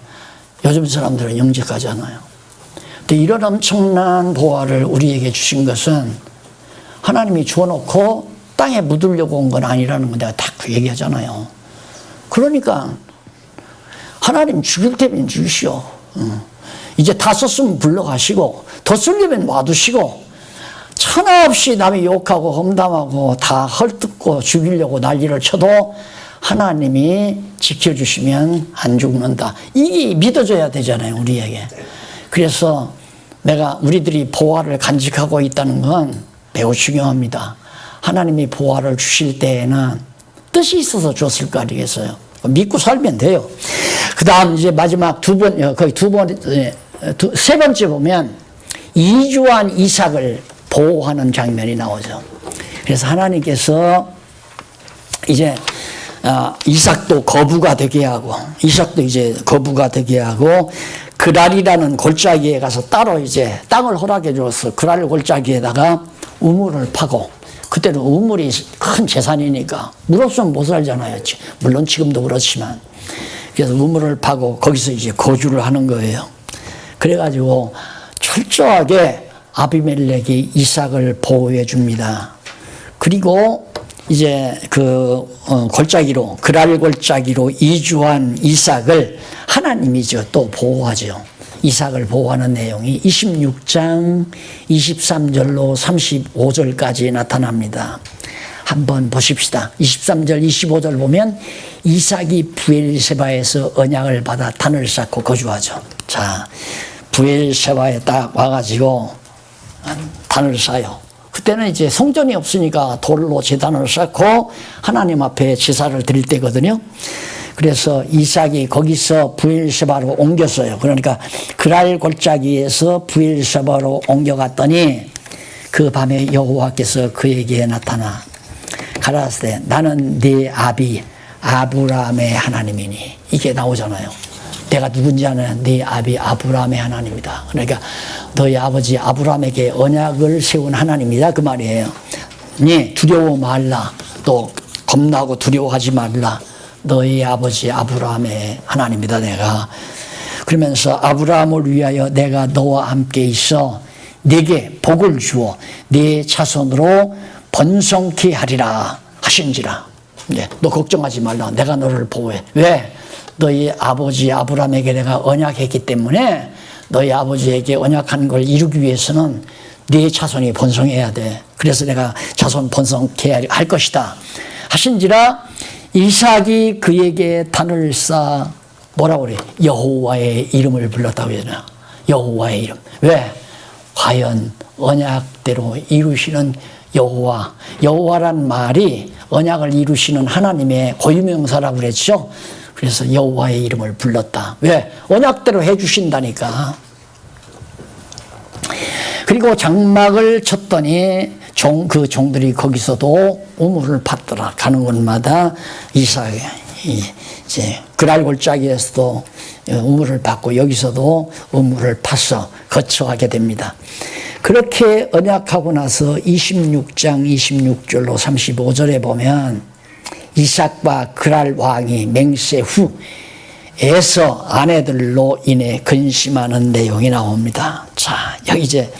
요즘 사람들은 영접하잖아요. 근데 이런 엄청난 보화를 우리에게 주신 것은 하나님이 주어놓고 땅에 묻으려고 온 건 아니라는 건 내가 다 그 얘기하잖아요. 그러니까 하나님 죽일 테면 주시오. 이제 다 썼으면 불러가시고 더 쓰려면 놔두시고 천하 없이 남이 욕하고 험담하고 다 헐뜯고 죽이려고 난리를 쳐도 하나님이 지켜주시면 안 죽는다. 이게 믿어져야 되잖아요, 우리에게. 그래서 내가 우리들이 보화를 간직하고 있다는 건 매우 중요합니다. 하나님이 보화를 주실 때에는 뜻이 있어서 줬을 거 아니겠어요. 믿고 살면 돼요. 그 다음 이제 마지막 거의 세 번째 보면 이주한 이삭을 보호하는 장면이 나오죠. 그래서 하나님께서 이제 이삭도 거부가 되게 하고, 이삭도 이제 거부가 되게 하고, 그랄이라는 골짜기에 가서 따로 이제 땅을 허락해 줘서 그랄 골짜기에다가 우물을 파고, 그때는 우물이 큰 재산이니까 물 없으면 못 살잖아요. 물론 지금도 그렇지만. 그래서 우물을 파고 거기서 이제 거주를 하는 거예요. 그래가지고 철저하게 아비멜렉이 이삭을 보호해 줍니다. 그리고 이제 골짜기로, 그랄 골짜기로 이주한 이삭을 하나님이죠. 또 보호하죠. 이삭을 보호하는 내용이 26장 23절로 35절까지 나타납니다. 한번 보십시다. 23절, 25절 보면 이삭이 브엘세바에서 언약을 받아 단을 쌓고 거주하죠. 자, 브엘세바에 딱 와가지고 단을 쌓아요. 그때는 이제 성전이 없으니까 돌로 제단을 쌓고 하나님 앞에 제사를 드릴 때거든요. 그래서 이삭이 거기서 브엘세바로 옮겼어요. 그러니까 그랄 골짜기에서 브엘세바로 옮겨갔더니 그 밤에 여호와께서 그에게 나타나 가라사대 나는 네 아비 아브라함의 하나님이니, 이게 나오잖아요. 내가 누군지 아는 네 아비 아브라함의 하나님이다. 그러니까 너희 아버지 아브라함에게 언약을 세운 하나님이다 그 말이에요. 네 두려워 말라. 또 겁나고 두려워하지 말라. 너희 아버지 아브라함의 하나님이다 내가. 그러면서 아브라함을 위하여 내가 너와 함께 있어 네게 복을 주어 네 자손으로 번성케 하리라 하신지라. 너 걱정하지 말라. 내가 너를 보호해. 왜? 너희 아버지 아브라함에게 내가 언약했기 때문에 너희 아버지에게 언약한 걸 이루기 위해서는 네 자손이 번성해야 돼. 그래서 내가 자손 번성케 할 것이다 하신지라. 이삭이 그에게 단을 쌓아 뭐라고 그래? 여호와의 이름을 불렀다고 하잖아. 여호와의 이름. 왜? 과연 언약대로 이루시는 여호와. 여호와란 말이 언약을 이루시는 하나님의 고유명사라고 그랬죠. 그래서 여호와의 이름을 불렀다. 왜? 언약대로 해주신다니까. 그리고 장막을 쳤더니 그 종들이 거기서도 우물을 팠더라. 가는 곳마다 이삭이 이제 그랄 골짜기에서도 우물을 팠고 여기서도 우물을 파서 거처하게 됩니다. 그렇게 언약하고 나서 26장 26절로 35절에 보면 이삭과 그랄 왕이 맹세 후 에서 아내들로 인해 근심하는 내용이 나옵니다. 자, 여기 이제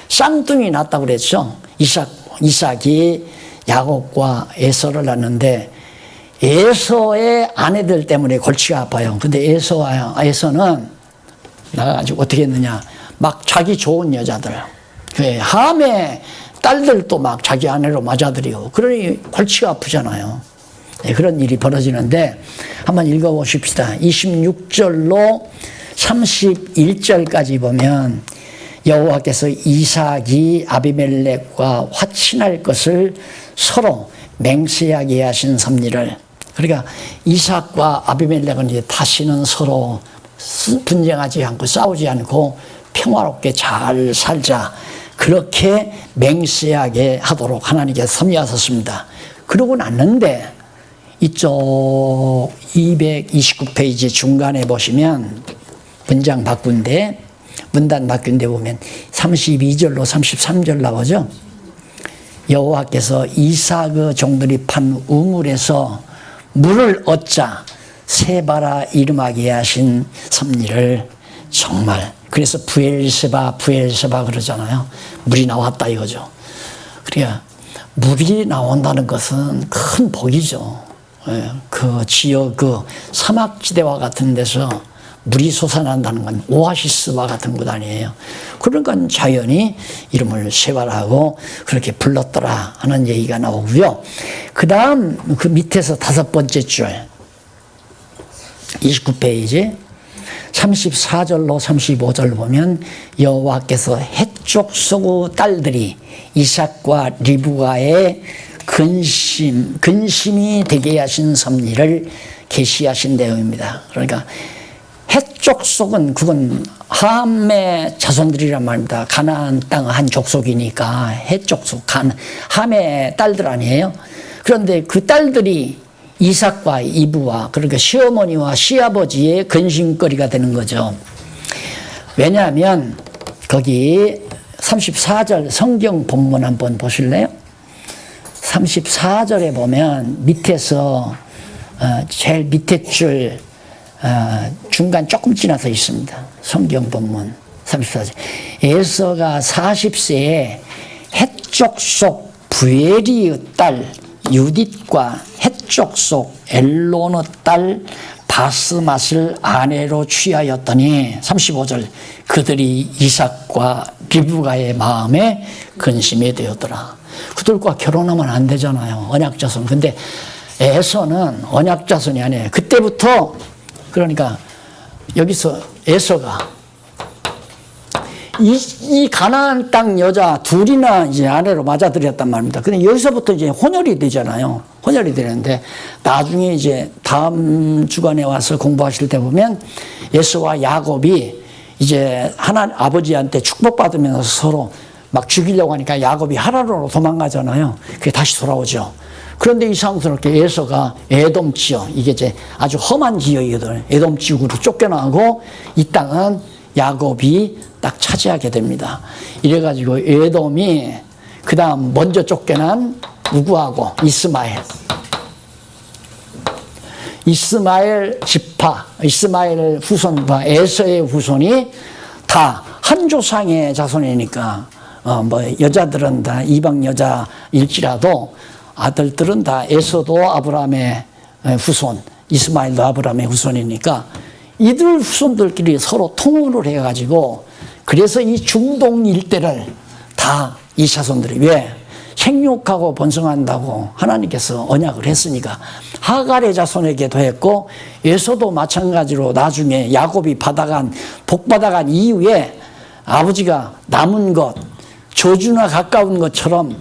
쌍둥이 낳았다고 그랬죠. 이삭이 야곱과 에서를 낳는데 에서의 아내들 때문에 골치가 아파요. 근데 에서는 나가지고 어떻게 했느냐. 막 자기 좋은 여자들, 함의 딸들도 막 자기 아내로 맞아들이고, 그러니 골치가 아프잖아요. 네, 그런 일이 벌어지는데 한번 읽어보십시다. 26절로 31절까지 보면 여호와께서 이삭이 아비멜렉과 화친할 것을 서로 맹세하게 하신 섭리를, 그러니까 이삭과 아비멜렉은 이제 다시는 서로 분쟁하지 않고 싸우지 않고 평화롭게 잘 살자, 그렇게 맹세하게 하도록 하나님께서 섭리하셨습니다. 그러고 났는데 이쪽 229페이지 중간에 보시면 문장 바꾼데, 문단 바꾼데 보면 32절로 33절 나오죠. 여호와께서 이삭의 종들이 판 우물에서 물을 얻자 세바라 이름하게 하신 섭리를 정말, 그래서 부엘세바 그러잖아요. 물이 나왔다 이거죠. 그러니까 물이 나온다는 것은 큰 복이죠. 그 지역, 그 사막지대와 같은 데서 물이 솟아난다는 건 오아시스와 같은 것 아니에요. 그러니까 자연이 이름을 세바라고 그렇게 불렀더라 하는 얘기가 나오고요. 그 다음 그 밑에서 5번째 줄 29페이지 34절로 35절 보면 여호와께서 헷족속의 딸들이 이삭과 리브가의 근심이 되게 하신 섭리를 계시하신 내용입니다. 그러니까 헷족속은 그건 함의 자손들이란 말입니다. 가나안 땅 한 족속이니까 헷족속, 함의 딸들 아니에요. 그런데 그 딸들이 이삭과 이브와, 그러니까 시어머니와 시아버지의 근심거리가 되는 거죠. 왜냐하면 거기 34절 성경 본문 한번 보실래요? 34절에 보면 밑에서 제일 밑에 줄 중간 조금 지나서 있습니다. 성경 본문 34절. 에서가 40세에 헷족속 부엘이의 딸 유딧과 헷족속 엘론의 딸 바스맛을 아내로 취하였더니 35절 그들이 이삭과 리브가의 마음에 근심이 되었더라. 그들과 결혼하면 안 되잖아요. 언약자손. 근데 에서는 언약자손이 아니에요. 그때부터, 그러니까 여기서 에서가 이 가나안 땅 여자 둘이나 이제 아내로 맞아들였단 말입니다. 근데 여기서부터 이제 혼혈이 되잖아요. 혼혈이 되는데 나중에 이제 다음 주간에 와서 공부하실 때 보면 에서와 야곱이 이제 아버지한테 축복받으면서 서로 막 죽이려고 하니까 야곱이 하라로 도망가잖아요. 그게 다시 돌아오죠. 그런데 이상스럽게 에서가 에돔 지역, 이게 이제 아주 험한 지역이거든요. 에돔 지역으로 쫓겨나고 이 땅은 야곱이 딱 차지하게 됩니다. 이래가지고 에돔이 그 다음 먼저 쫓겨난 누구하고 이스마엘 지파, 이스마엘 후손과 에서의 후손이 다 한 조상의 자손이니까 뭐 여자들은 다 이방 여자일지라도 아들들은 다 에서도 아브라함의 후손, 이스마엘도 아브라함의 후손이니까 이들 후손들끼리 서로 통혼을 해가지고, 그래서 이 중동 일대를 다 이 자손들이, 왜? 생육하고 번성한다고 하나님께서 언약을 했으니까 하갈의 자손에게도 했고, 에서도 마찬가지로 나중에 야곱이 복 받아간 이후에 아버지가 남은 것, 저주나 가까운 것처럼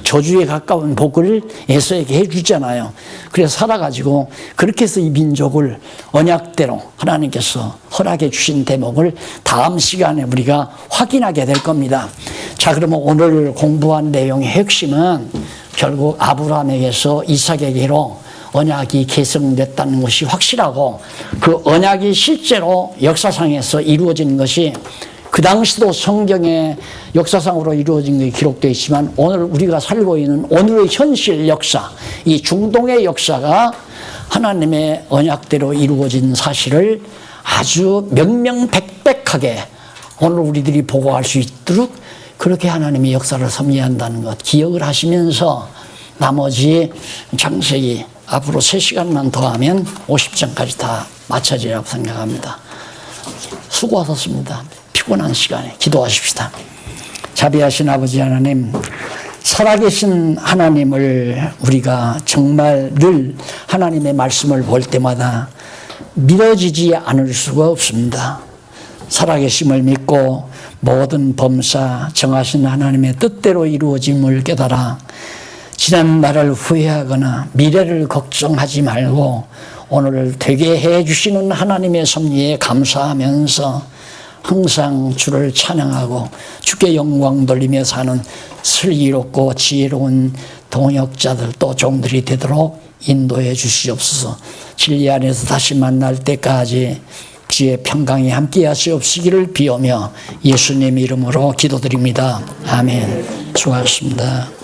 저주에 가까운 복을 에서에게 해주잖아요. 그래서 살아가지고 그렇게 해서 이 민족을 언약대로 하나님께서 허락해 주신 대목을 다음 시간에 우리가 확인하게 될 겁니다. 자, 그러면 오늘 공부한 내용의 핵심은 결국 아브라함에게서 이삭에게로 언약이 계승됐다는 것이 확실하고, 그 언약이 실제로 역사상에서 이루어진 것이 그 당시도 성경의 역사상으로 이루어진 게 기록되어 있지만, 오늘 우리가 살고 있는 오늘의 현실 역사, 이 중동의 역사가 하나님의 언약대로 이루어진 사실을 아주 명명백백하게 오늘 우리들이 보고할 수 있도록 그렇게 하나님의 역사를 섭리한다는 것 기억을 하시면서, 나머지 장세기 앞으로 3시간만 더 하면 50장까지 다 마쳐지라고 생각합니다. 수고하셨습니다. 피곤한 시간에 기도하십시다. 자비하신 아버지 하나님, 살아계신 하나님을 우리가 정말 늘 하나님의 말씀을 볼 때마다 믿어지지 않을 수가 없습니다. 살아계심을 믿고 모든 범사 정하신 하나님의 뜻대로 이루어짐을 깨달아 지난 날을 후회하거나 미래를 걱정하지 말고 오늘을 되게 해주시는 하나님의 섭리에 감사하면서 항상 주를 찬양하고 주께 영광 돌리며 사는 슬기롭고 지혜로운 동역자들 또 종들이 되도록 인도해 주시옵소서. 진리 안에서 다시 만날 때까지 주의 평강이 함께 하시옵시기를 비오며 예수님 이름으로 기도드립니다. 아멘. 수고하셨습니다.